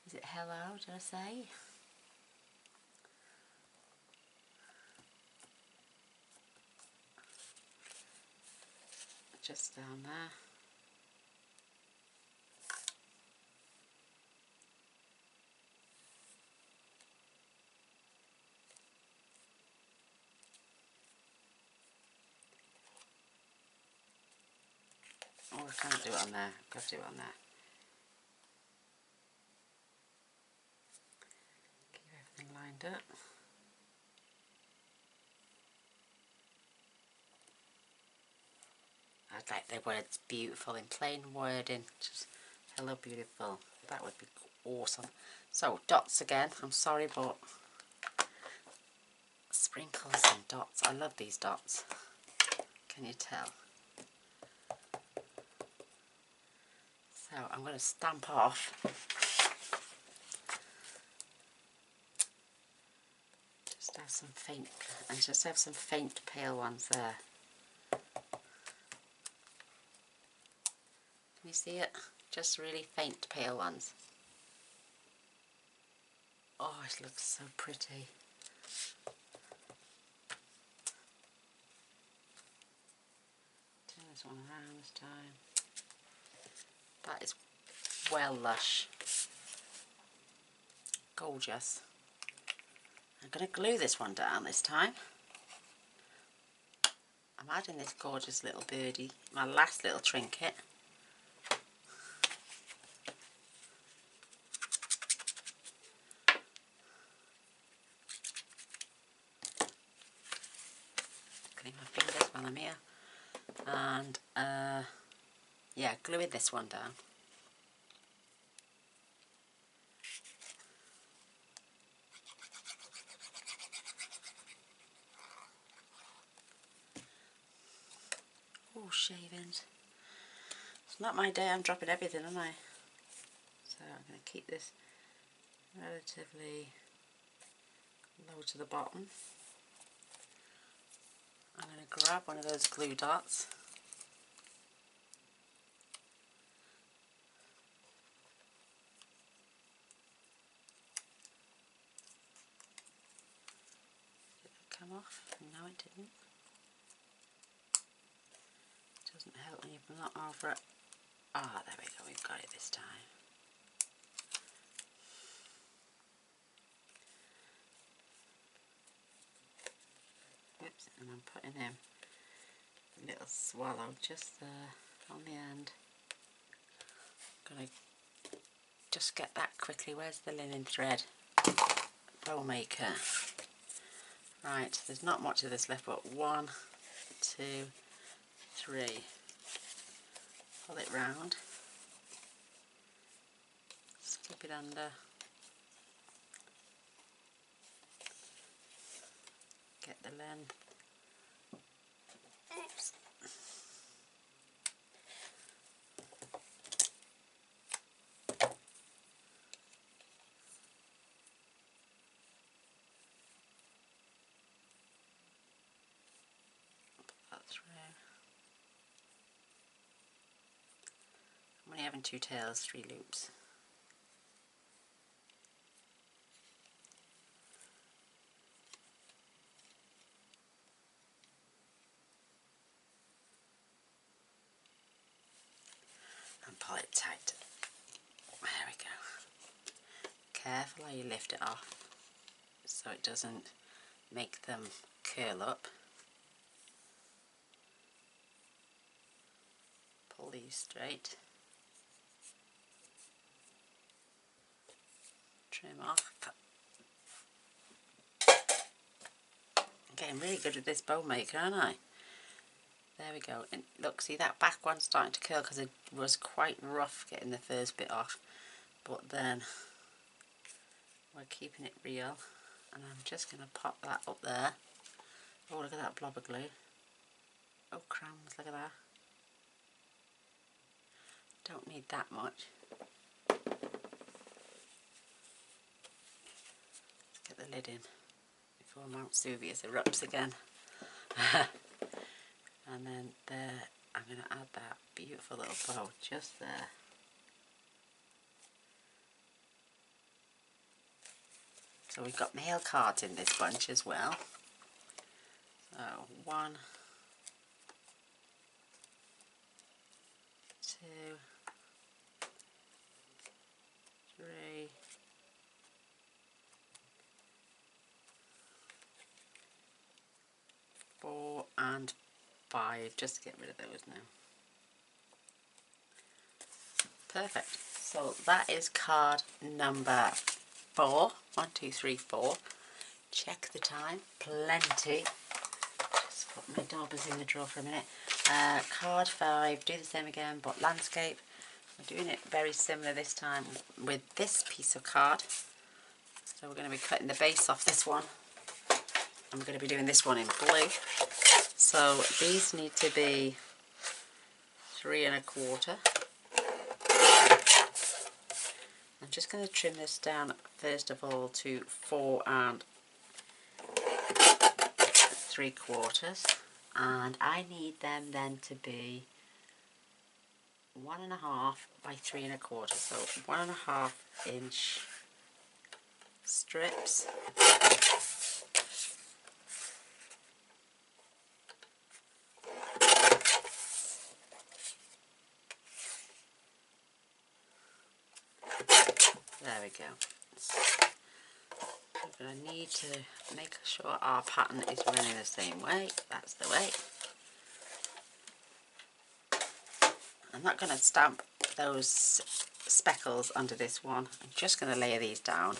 is it hello, did I say? Just down there. Oh, I can't do it on there. I've got to do it on there. Keep everything lined up. I'd like the words beautiful in plain wording. Just hello beautiful. That would be awesome. So dots again. I'm sorry, but sprinkles and dots. I love these dots. Can you tell? So I'm going to stamp off. Just have some faint, and just have some faint pale ones there. Can you see it? Just really faint pale ones. Oh, it looks so pretty. Turn this one around this time. That is well lush. Gorgeous. I'm going to glue this one down this time. I'm adding this gorgeous little birdie, my last little trinket. Clean my fingers while I'm here. And yeah, gluing this one down. Oh, shavings. It's not my day, I'm dropping everything, aren't I? So I'm going to keep this relatively low to the bottom. I'm going to grab one of those glue dots. Did it come off? No, it didn't. Doesn't help when you're not over it. Ah, there we go, we've got it this time. and I'm putting in a little swallow just there on the end. I'm going to just get that quickly. Where's the linen thread? Bow maker. Right, there's not much of this left, but 1, 2, 3. Pull it round. Slip it under. Get the length. Oops. Put that through. I'm only having 2 tails, 3 loops. And pull it tight. There we go. Careful how you lift it off so it doesn't make them curl up. Pull these straight. Trim off. I'm getting really good with this bow maker, aren't I? There we go. And look, see that back one starting to curl because it was quite rough getting the first bit off. But then we're keeping it real. And I'm just going to pop that up there. Oh, look at that blob of glue. Oh, crumbs, look at that. Don't need that much. Let's get the lid in before Mount Vesuvius erupts again. And then there, I'm going to add that beautiful little bow just there. So we've got mail cards in this bunch as well. So 1, 2, 3, 4 and 5, just to get rid of those now. Perfect. So that is card number 4. 1, 2, 3, 4. Check the time. Plenty. Just put my daubers in the drawer for a minute. Card 5. Do the same again, but landscape. We're doing it very similar this time with this piece of card. So we're going to be cutting the base off this one. I'm going to be doing this one in blue. So these need to be 3 1/4. I'm just going to trim this down first of all to 4 3/4, and I need them then to be 1 1/2 by 3 1/4, so 1 1/2 inch strips. There we go. We're going to need to make sure our pattern is running the same way. That's the way. I'm not going to stamp those speckles under this one. I'm just going to layer these down.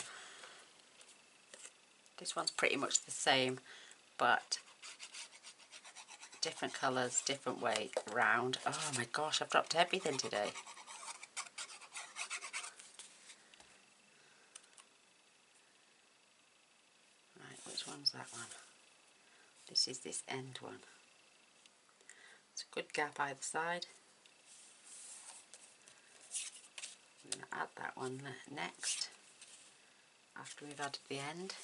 This one's pretty much the same, but different colours, different way round. Oh my gosh, I've dropped everything today. Which one's that one? This is this end one. It's a good gap either side. I'm going to add that one next after we've added the end.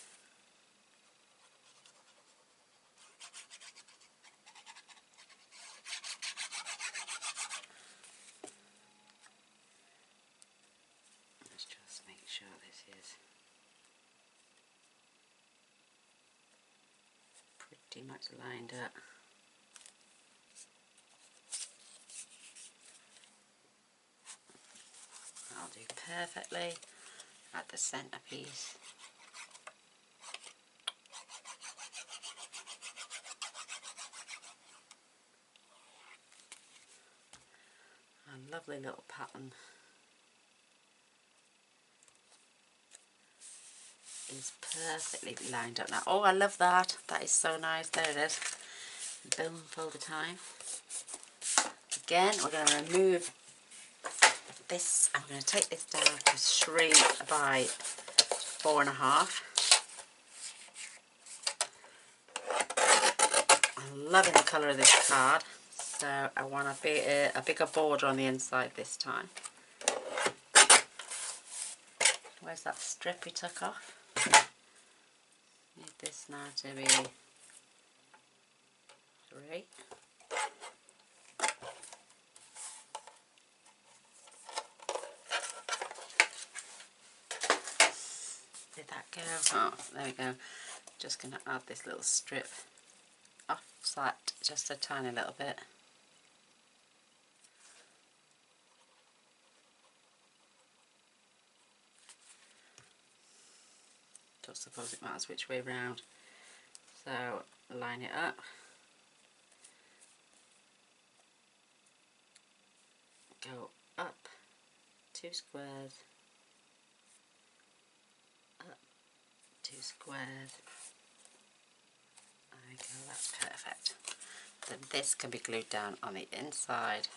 Let's just make sure this is pretty much lined up. I'll do perfectly at the centerpiece. a lovely little pattern. Is perfectly lined up now. Oh, I love that. That is so nice. There it is. Bill and fold the time. Again, we're going to remove this. I'm going to take this down to 3 by 4.5. I'm loving the colour of this card, so I want a bigger border on the inside this time. Where's that strip we took off? Need this now to be 3. Did that go? Oh, there we go. Just going to add this little strip offset just a tiny little bit. Don't suppose it matters which way round. So line it up. Go up 2 squares. Up 2 squares. There we go, that's perfect. Then this can be glued down on the inside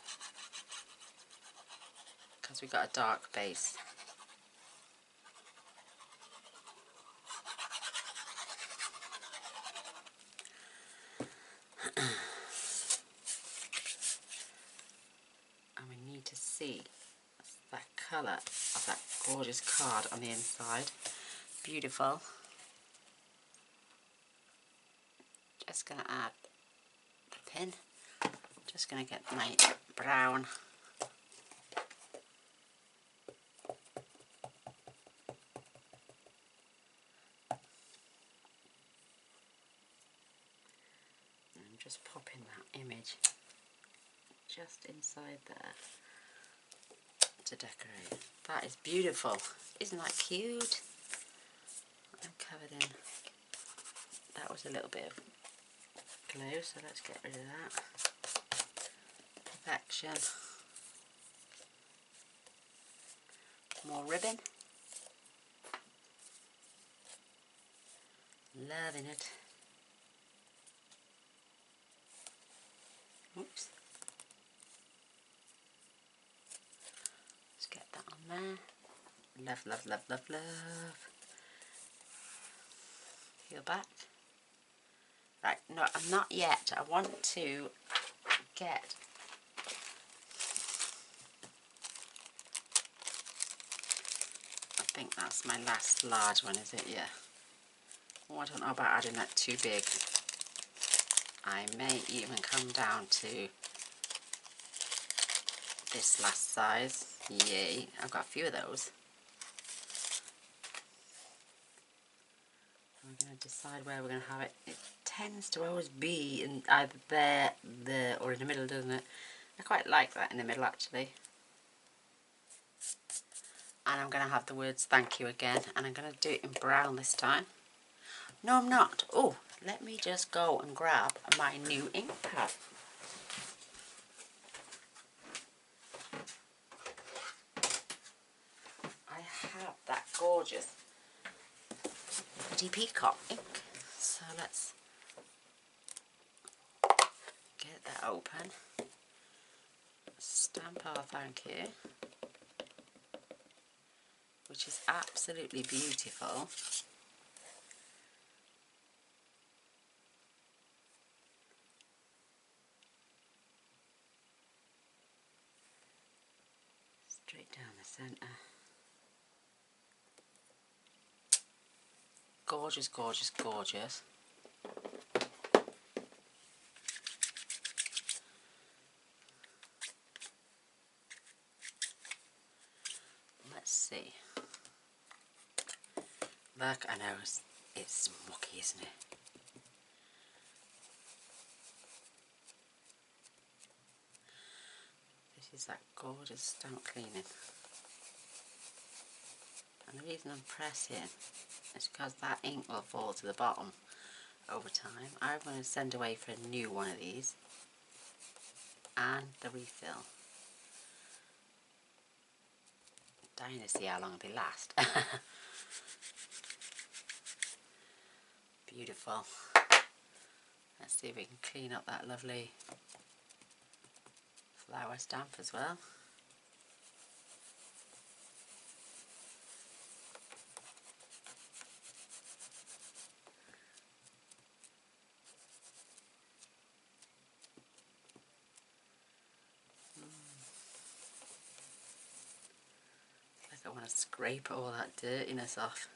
because we've got a dark base. And we need to see that colour of that gorgeous card on the inside. Beautiful. Just going to add the pin. Just going to get my brown. And I'm just popping that image just inside there to decorate. That is beautiful. Isn't that cute? I'm covered in. That was a little bit of glue, so let's get rid of that. Perfection. More ribbon. Loving it. Oops. Let's get that on there. Love, love, love, love, love. Peel back. Right, no, I'm not yet. I want to get I think that's my last large one, is it? Yeah. Oh, I don't know about adding that too big. I may even come down to this last size. Yay, I've got a few of those. We're going to decide where we're going to have it. It tends to always be in either there, or in the middle, doesn't it? I quite like that in the middle, actually. And I'm going to have the words thank you again, and I'm going to do it in brown this time. No, I'm not. Oh, let me just go and grab my new ink pad. I have that gorgeous Pretty Peacock ink. So let's get that open. Stamp our thank you, which is absolutely beautiful. Straight down the centre. Gorgeous, gorgeous, gorgeous. Let's see. Look, I know it's mucky, isn't it? This is that gorgeous stamp cleaning. And the reason I'm pressing is because that ink will fall to the bottom over time. I'm going to send away for a new one of these and the refill. dying to see how long they last. Beautiful. Let's see if we can clean up that lovely flower stamp as well. I want to scrape all that dirtiness off.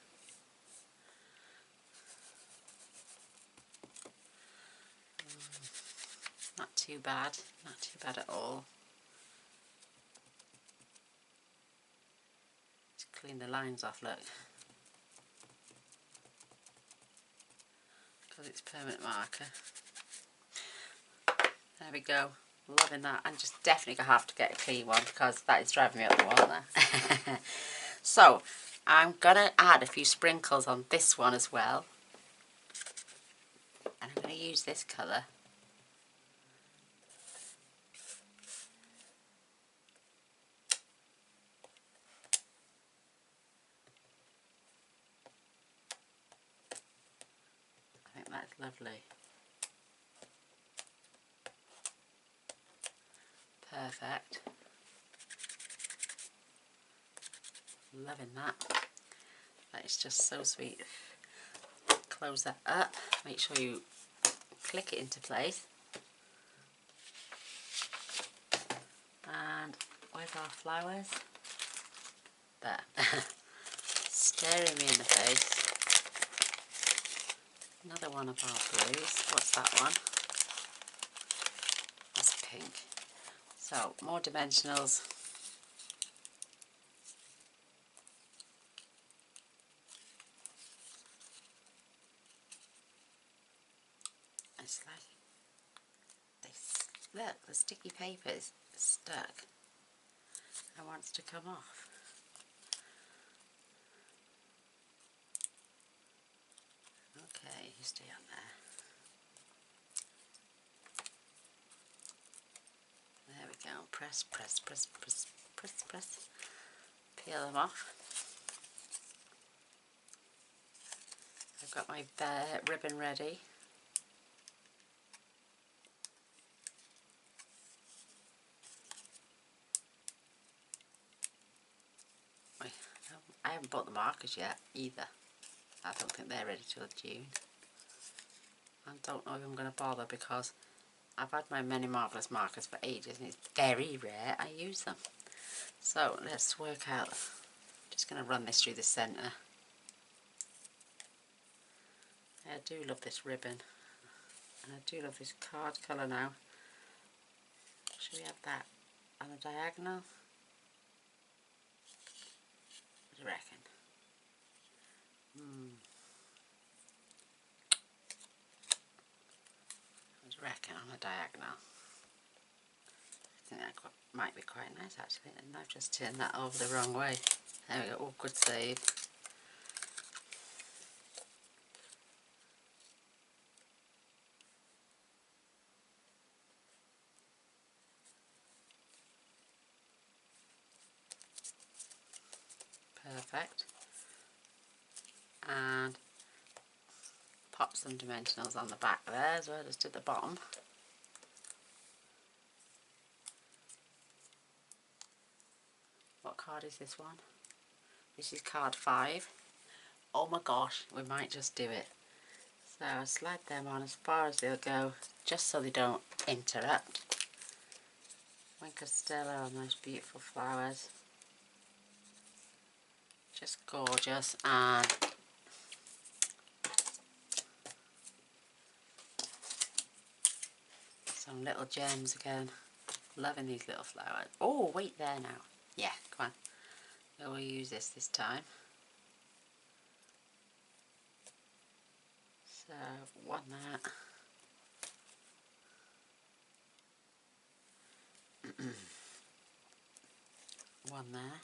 Not too bad, not too bad at all. Just clean the lines off, look. Because it's permanent marker. There we go. Loving that. And just definitely gonna have to get a clean one because that is driving me up the wall there. So I'm gonna add a few sprinkles on this one as well. And I'm gonna use this colour. I think that's lovely. Perfect. Loving that. That is just so sweet. Close that up. Make sure you click it into place. And where's our flowers? There. Staring me in the face. Another one of our blues. What's that one? That's pink. So, more dimensionals. It's like this. Look, the sticky paper is stuck and wants to come off. Okay, you stay on there. There we go. Press, press, press, press, press, press. Peel them off. I've got my ribbon ready. I haven't bought the markers yet either. I don't think they're ready till June. I don't know if I'm going to bother because I've had my Many Marvellous markers for ages and it's very rare I use them. So let's work out. Just going to run this through the centre. I do love this ribbon and I do love this card colour now. Should we have that on a diagonal? What do you reckon? What do you reckon on a diagonal? I think that might be quite nice actually, and I've just turned that over the wrong way. There we go. Oh, good save. Perfect. And pop some dimensionals on the back there as well as to the bottom. What card is this one? This is card 5. Oh my gosh, we might just do it. So I'll slide them on as far as they'll go, just so they don't interrupt. Winker Stella on those beautiful flowers. Just gorgeous. And some little gems again. Loving these little flowers. Oh, wait there now. Yeah, come on. We'll use this time. So, one that. One there.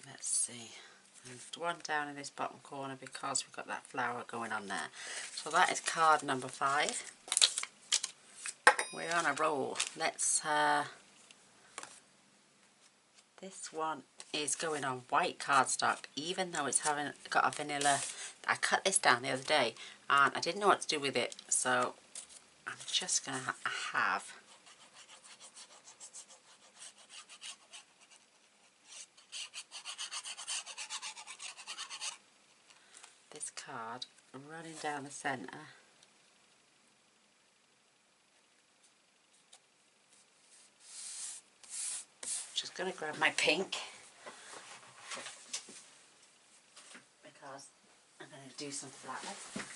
Let's see. And one down in this bottom corner because we've got that flower going on there. So that is card number 5. We're on a roll. Let's, this one is going on white cardstock, even though it's got a vanilla. I cut this down the other day and I didn't know what to do with it, so I'm just going to have this card running down the centre. Just going to grab my pink because I'm going to do some flowers.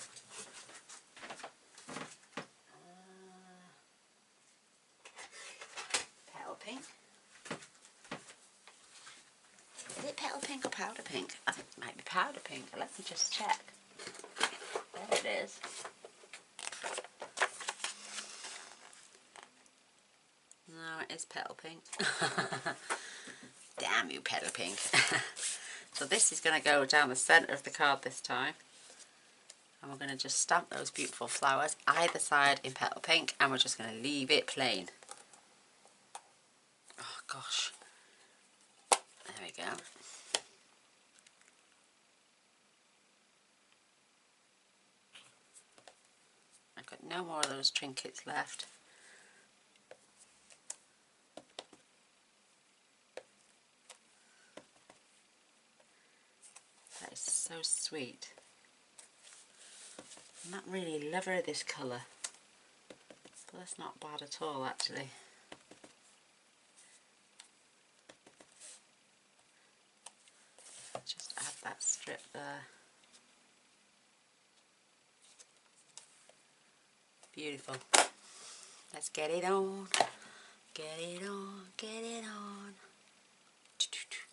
Petal pink. Is it petal pink or powder pink? I think it might be powder pink. Let me just check. There it is. No, it is petal pink. Damn you, petal pink. So this is going to go down the centre of the card this time. And we're going to just stamp those beautiful flowers either side in petal pink, and we're just going to leave it plain. Oh gosh. There we go. I've got no more of those trinkets left. That is so sweet. I'm not really a lover of this colour, but that's not bad at all actually. Just add that strip there. Beautiful. Let's get it on. Get it on, get it on.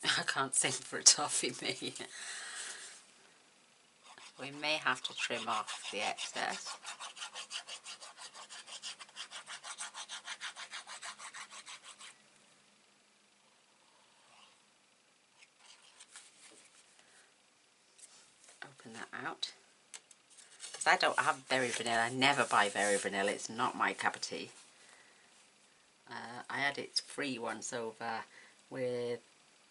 I can't sing for a toffee, me. We may have to trim off the excess. Open that out. Because I don't have berry vanilla. I never buy berry vanilla. It's not my cup of tea. I had it free once over with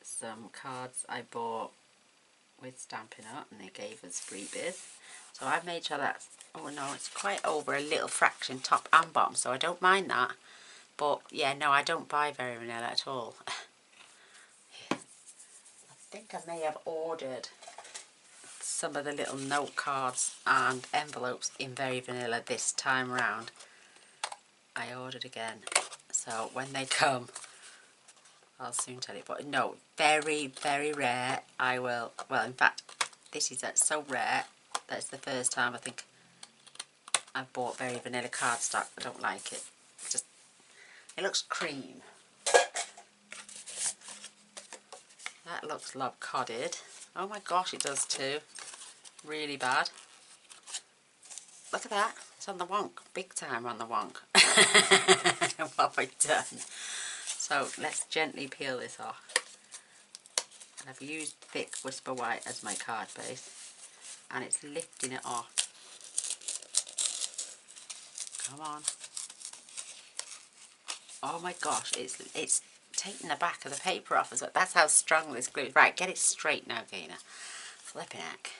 some cards I bought with Stampin' Up, and they gave us freebies. So I've made sure that's, oh no, it's quite over a little fraction top and bottom, so I don't mind that. But yeah, no, I don't buy berry vanilla at all. I think I may have ordered some of the little note cards and envelopes in berry vanilla this time round. I ordered again, so when they come I'll soon tell you. But no, very very rare. I will, well in fact this is so rare that it's the first time I think I've bought very vanilla cardstock. I don't like it. It looks cream. That looks lopsided. Oh my gosh, it does too. Really bad. Look at that. It's on the wonk. Big time on the wonk. What have I done? So let's gently peel this off. And I've used thick Whisper White as my card base. And it's lifting it off. Come on. Oh my gosh, it's taking the back of the paper off as well. That's how strong this glue is. Right, get it straight now, Gaynor. Flipping heck.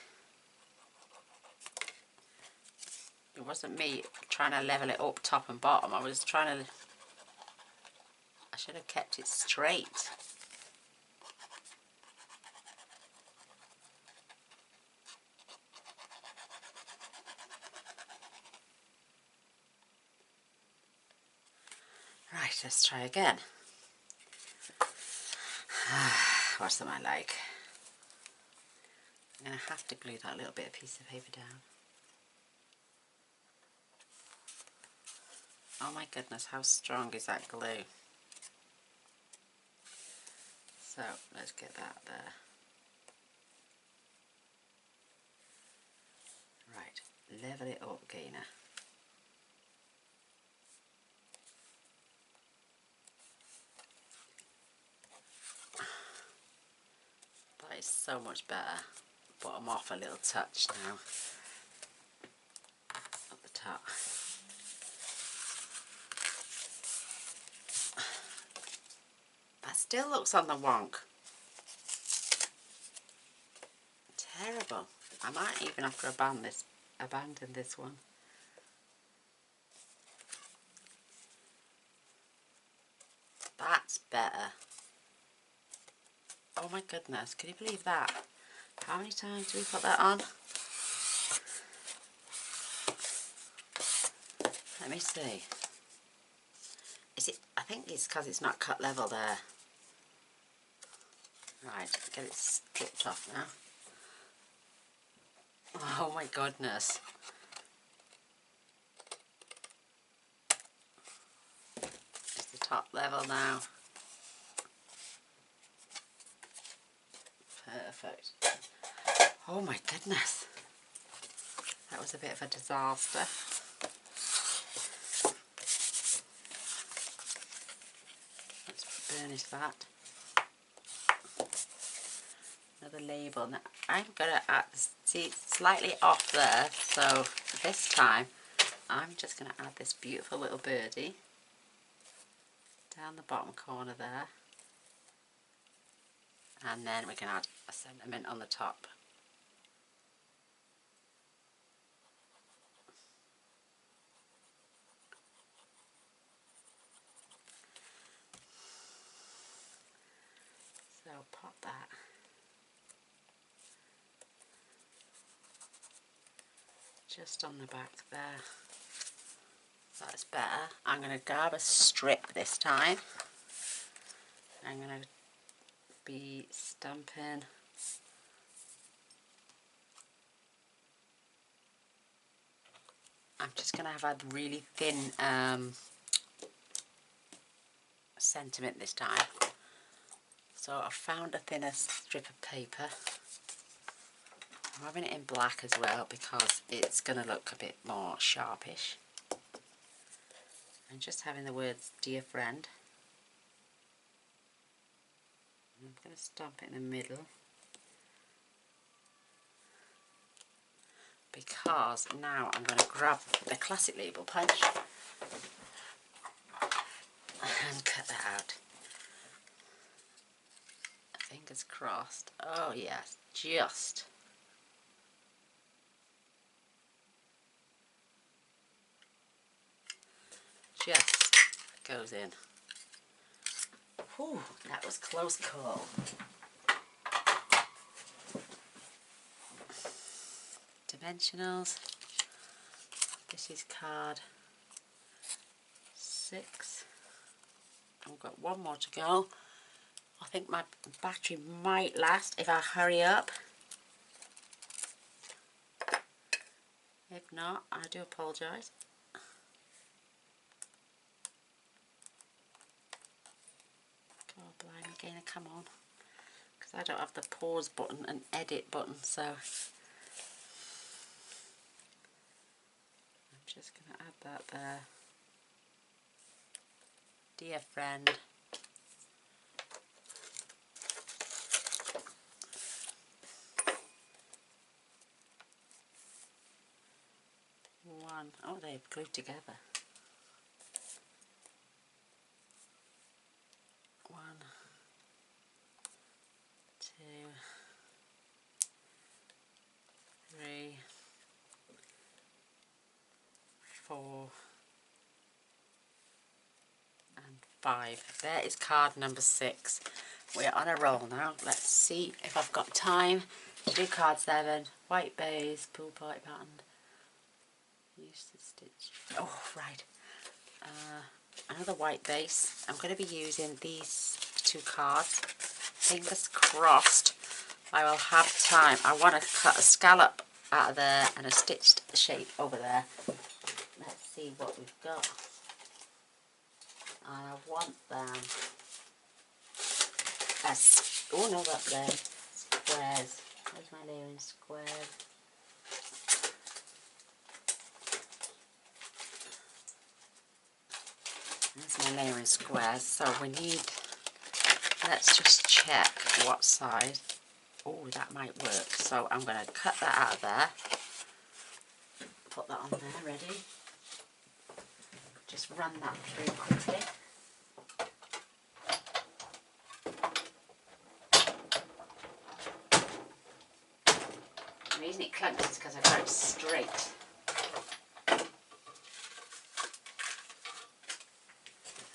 It wasn't me trying to level it up top and bottom. I was trying to... I should have kept it straight. Right, let's try again. What's something I like? I'm going to have to glue that little bit of piece of paper down. Oh my goodness, how strong is that glue? So, let's get that there. Right, level it up, Gaynor. That is so much better. Bottom off a little touch now. At the top. That still looks on the wonk. Terrible. I might even have to abandon this one. That's better. Oh my goodness, can you believe that? How many times do we put that on? Let me see. Is it? I think it's because it's not cut level there. Right, get it stripped off now. Oh my goodness. It's the top level now. Perfect. Oh my goodness. That was a bit of a disaster. Let's burnish that. Another label. Now I'm going to add, see it's slightly off there, so this time I'm just going to add this beautiful little birdie down the bottom corner there, and then we can add a sentiment on the top. So pop that. Just on the back there. That's better. I'm going to grab a strip this time. I'm going to be stamping I'm just going to have a really thin sentiment this time. So I found a thinner strip of paper. I'm having it in black as well because it's going to look a bit more sharpish. I'm just having the words dear friend. I'm going to stamp it in the middle because now I'm going to grab the classic label punch and cut that out. Fingers crossed. Oh yes, just goes in. Whew, that was close call. Dimensionals. This is card 6. I've got one more to go. I think my battery might last if I hurry up. If not, I do apologise. God, blimey, Gaynor, come on. Because I don't have the pause button and edit button, so I'm just going to add that there. Dear friend. One. Oh, they're glued together. 1, 2, 3, 4 and 5. There is card number 6. We're on a roll now. Let's see if I've got time to do card 7. White base, pool party pattern. Use the stitch. Oh, right. Another white base. I'm going to be using these 2 cards. Fingers crossed I will have time. I want to cut a scallop out of there and a stitched shape over there. Let's see what we've got. And I want them as, oh no, that's there, squares. Where's my layering squares? There's my layering squares. So we need, let's just check what size. Oh, that might work. So I'm going to cut that out of there. Put that on there, ready. Just run that through quickly. The reason it clunks is because I've got it straight.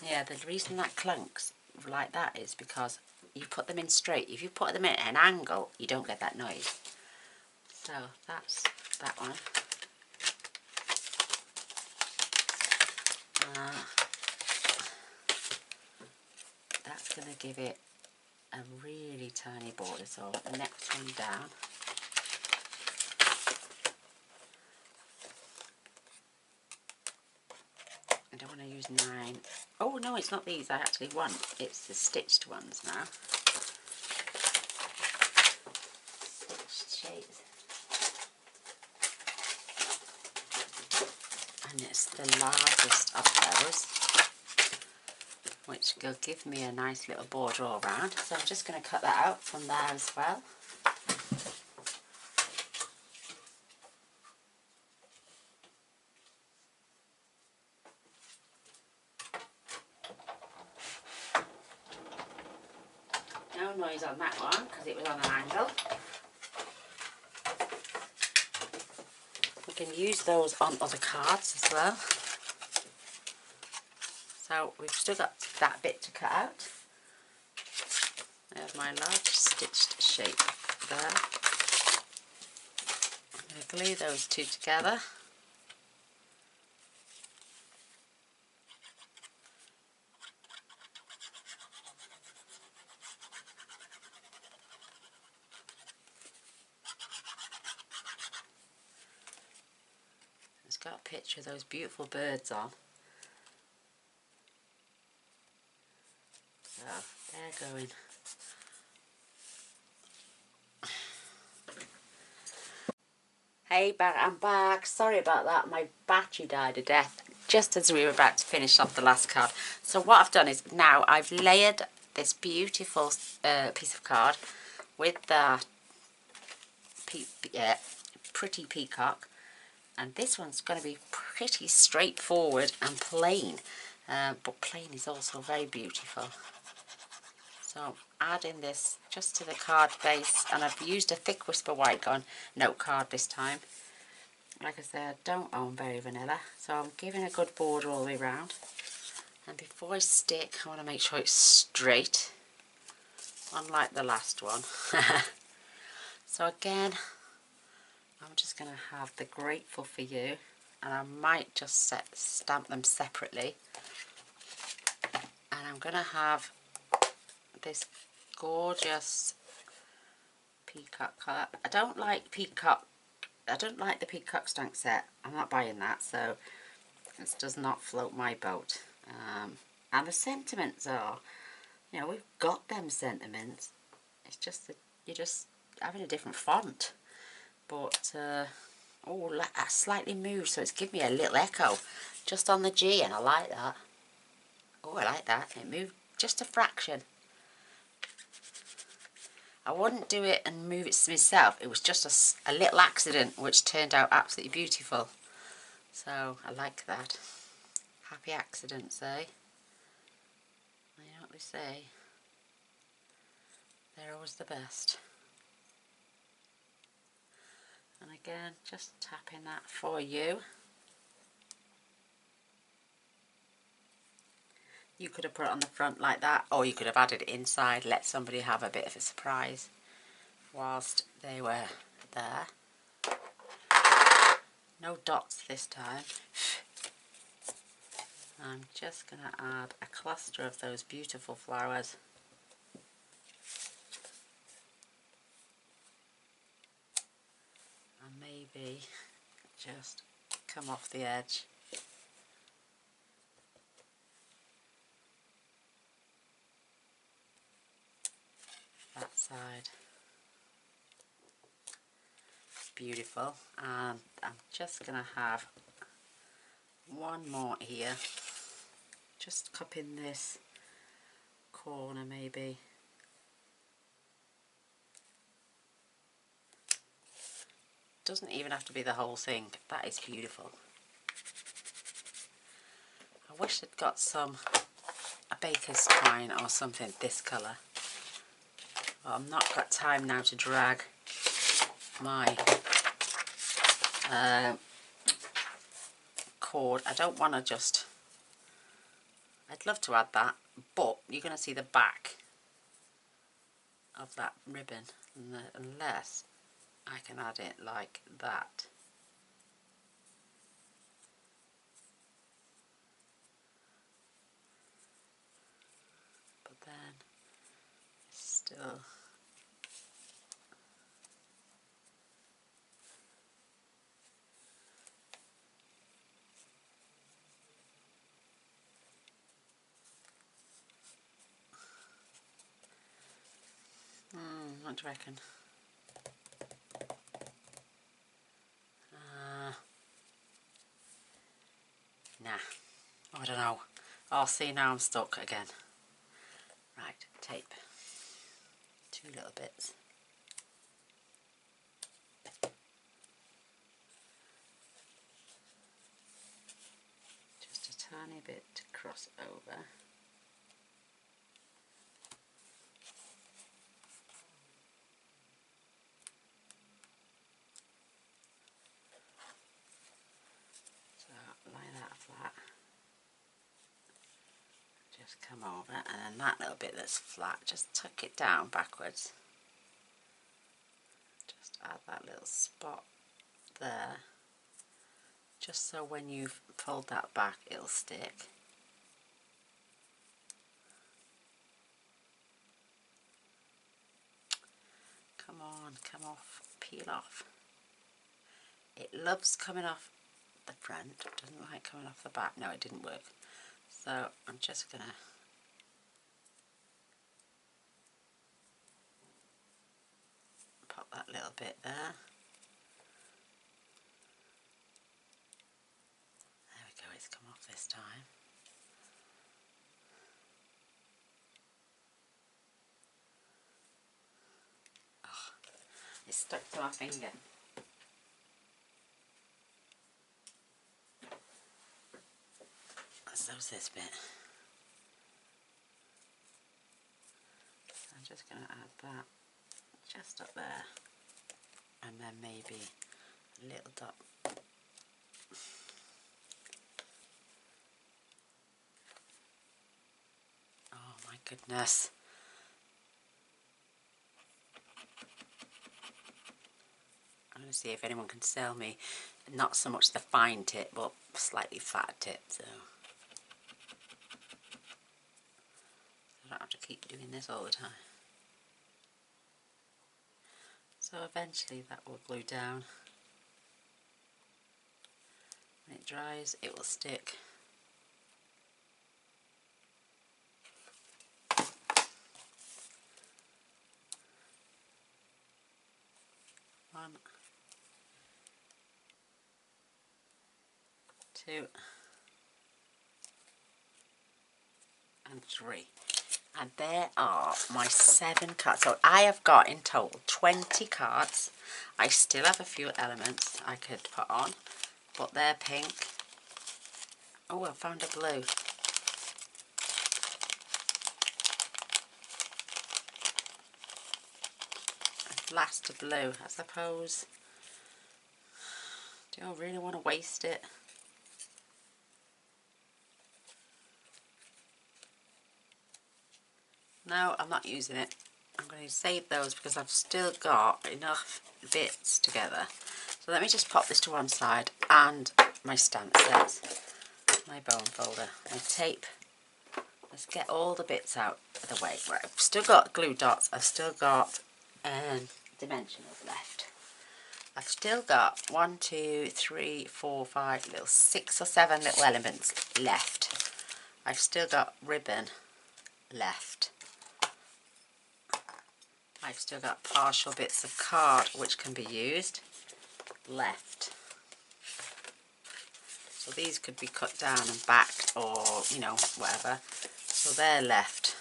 Yeah, the reason that clunks like that is because you put them in straight. If you put them in at an angle, you don't get that noise. So that's that one. That's going to give it a really tiny border. So the next one down. I don't want to use 9. Oh no, it's not these I actually want. It's the stitched ones now. Stitched shapes. And it's the largest of those, which will give me a nice little border all round. So I'm just going to cut that out from there as well. No noise on that one because it was on an angle. We can use those on other cards as well. So we've still got that bit to cut out. There's my large stitched shape there. I'm going to glue those two together. It's got a picture of those beautiful birds on. So they're going. Hey, I'm back. Sorry about that. My battery died a death just as we were about to finish off the last card. So what I've done is now I've layered this beautiful piece of card with the pretty peacock. And this one's going to be pretty straightforward and plain. But plain is also very beautiful. So I'm adding this just to the card base, and I've used a thick Whisper White Gun note card this time. Like I said, I don't own Berry Vanilla, so I'm giving a good border all the way around. And before I stick, I want to make sure it's straight, unlike the last one. So again, I'm just going to have the Grateful for You, and I might just stamp them separately. And I'm going to have this gorgeous peacock colour. I don't like the peacock stamp set. I'm not buying that, so this does not float my boat. And the sentiments are, you know, we've got them sentiments. It's just that you're just having a different font. But oh, I slightly moved, so it's given me a little echo just on the G, and I like that. Oh, I like that. It moved just a fraction. I wouldn't do it and move it myself. It was just a little accident which turned out absolutely beautiful. So I like that. Happy accidents, eh? You know what they say. They're always the best. And again, just tapping that for you. You could have put it on the front like that, or you could have added it inside, let somebody have a bit of a surprise whilst they were there. No dots this time. I'm just going to add a cluster of those beautiful flowers. And maybe just come off the edge. That side. Beautiful. And I'm just going to have one more here. Just cupping this corner maybe. Doesn't even have to be the whole thing. That is beautiful. I wish I'd got a baker's twine or something this colour. Well, I've not got time now to drag my cord. I don't want to just, I'd love to add that, but you're going to see the back of that ribbon unless I can add it like that. But then it's still what do you reckon? Nah, I don't know. Oh, see, now I'm stuck again. Right, tape. 2 little bits. Just a tiny bit to cross over. So lie that flat. Just come over, and then that little bit that's flat, just tuck it down backwards. Just add that little spot there, just so when you fold that back it'll stick. Come on, come off, peel off. It loves coming off the front, doesn't like coming off the back. No, it didn't work. So I'm just gonna pop that little bit there. There we go, it's come off this time. Oh, it's stuck to my finger. So's this bit. I'm just going to add that just up there, and then maybe a little dot. Oh my goodness. I'm going to see if anyone can sell me not so much the fine tip but slightly fat tip, so I don't have to keep doing this all the time. So eventually that will glue down. When it dries it will stick. One, 2 and 3. And there are my 7 cards. So I have got in total 20 cards. I still have a few elements I could put on, but they're pink. Oh, I found a blue. I've last a blue, I suppose. Do I really want to waste it? No, I'm not using it. I'm going to save those because I've still got enough bits together. So let me just pop this to one side, and my stamp sets, my bone folder, my tape. Let's get all the bits out of the way. Right, I've still got glue dots. I've still got dimensionals left. I've still got 1, 2, 3, 4, 5, 6 or 7 little elements left. I've still got ribbon left. I've still got partial bits of card which can be used left. So these could be cut down and backed, or you know, whatever. So they're left.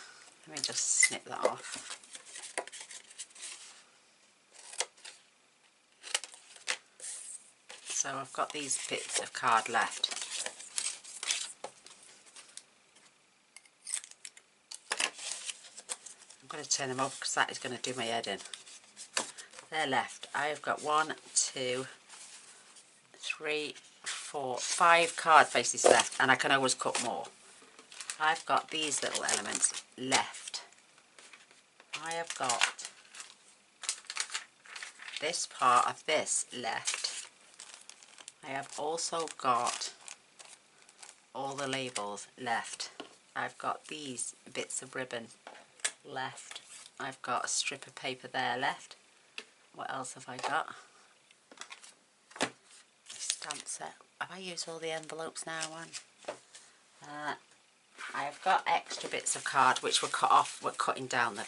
Let me just snip that off. So I've got these bits of card left. I'm going to turn them over because that is going to do my head in. They're left. I've got 1, 2, 3, 4, 5 card faces left, and I can always cut more. I've got these little elements left. I have got this part of this left. I have also got all the labels left. I've got these bits of ribbon left. I've got a strip of paper there left. What else have I got? A stamp set. Have I used all the envelopes now, I've got extra bits of card which were cut off. We're cutting down the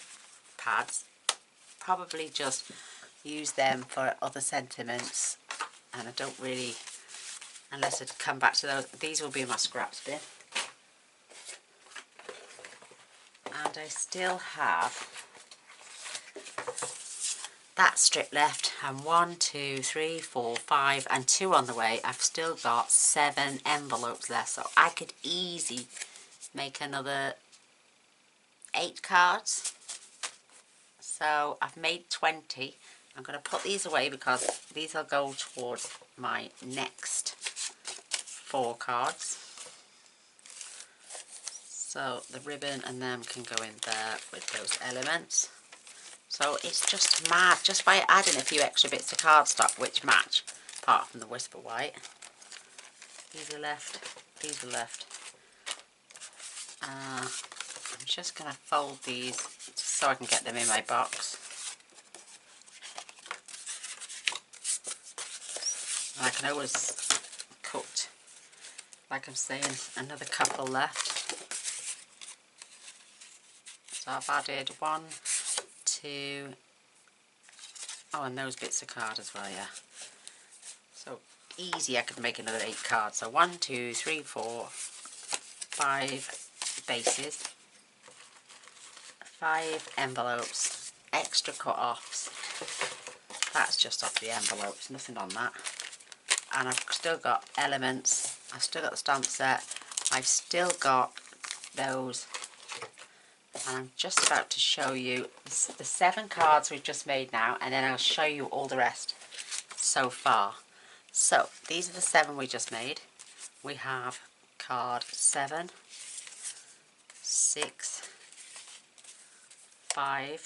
pads. Probably just use them for other sentiments, and I don't really, unless I come back to those. These will be my scraps bin. And I still have that strip left, and 1, 2, 3, 4, 5 and 2 on the way. I've still got 7 envelopes left, so I could easily make another 8 cards. So I've made 20. I'm going to put these away because these will go towards my next 4 cards. So the ribbon and them can go in there with those elements. So it's just mad, just by adding a few extra bits of cardstock which match, apart from the Whisper White. These are left, these are left. I'm just going to fold these just so I can get them in my box. And I can always cut, like I'm saying, another couple left. So I've added 1, 2, oh, and those bits of card as well, yeah. So easy, I could make another 8 cards. So 1, 2, 3, 4, 5 bases, 5 envelopes, extra cut-offs. That's just off the envelopes, nothing on that. And I've still got elements, I've still got the stamp set, I've still got those. And I'm just about to show you the 7 cards we've just made now, and then I'll show you all the rest so far. So these are the 7 we just made. We have card 7, 6, 5,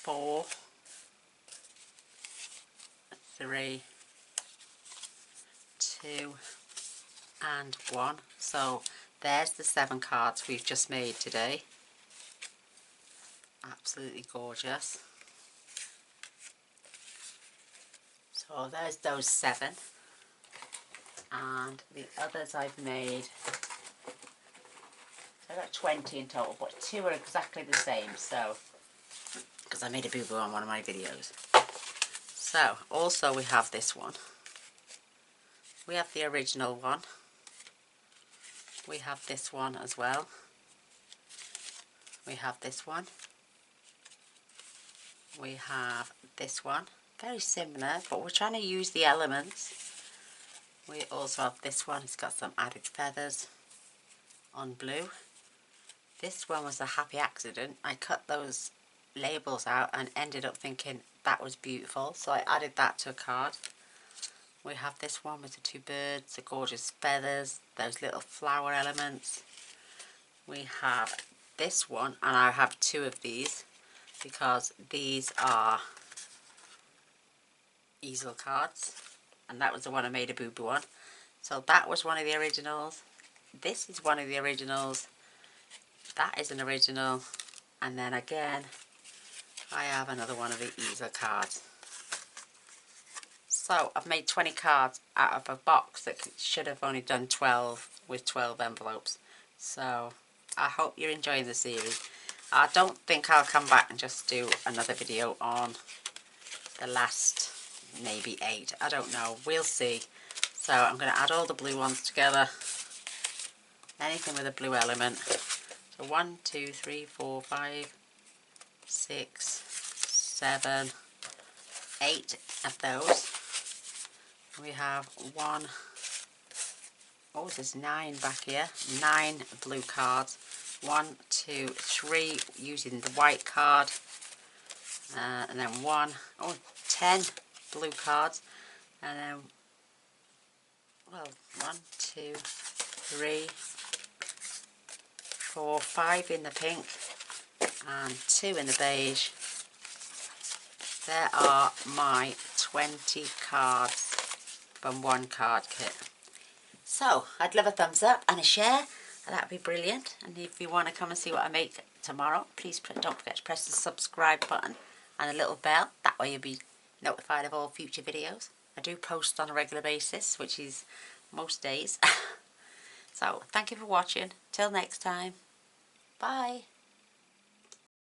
4, 3, 2 and 1. So there's the 7 cards we've just made today. Absolutely gorgeous. So there's those 7. And the others I've made, I've got 20 in total, but 2 are exactly the same, so, because I made a boo-boo on one of my videos. So, also we have this one. We have the original one. We have this one as well. We have this one. We have this one. Very similar, but we're trying to use the elements. We also have this one. It's got some added feathers on blue. This one was a happy accident. I cut those labels out and ended up thinking that was beautiful, so I added that to a card. We have this one with the 2 birds, the gorgeous feathers, those little flower elements. We have this one, and I have 2 of these because these are easel cards, and that was the one I made a boo-boo on. So that was one of the originals. This is one of the originals. That is an original. And then again, I have another one of the easel cards. So I've made 20 cards out of a box that should have only done 12 with 12 envelopes. So I hope you're enjoying the series. I don't think I'll come back and just do another video on the last maybe 8. I don't know. We'll see. So I'm going to add all the blue ones together. Anything with a blue element. So 1, 2, 3, 4, 5, 6, 7, 8 of those. We have 1, oh, there's 9 back here. 9 blue cards. 1, 2, 3 using the white card. And then 1, oh, 10 blue cards. And then, well, 1, 2, 3, 4, 5 in the pink and 2 in the beige. There are my 20 cards from one card kit. So, I'd love a thumbs up and a share. That'd be brilliant. And if you want to come and see what I make tomorrow, please don't forget to press the subscribe button and the little bell. That way you'll be notified of all future videos. I do post on a regular basis, which is most days. So, thank you for watching. Till next time. Bye.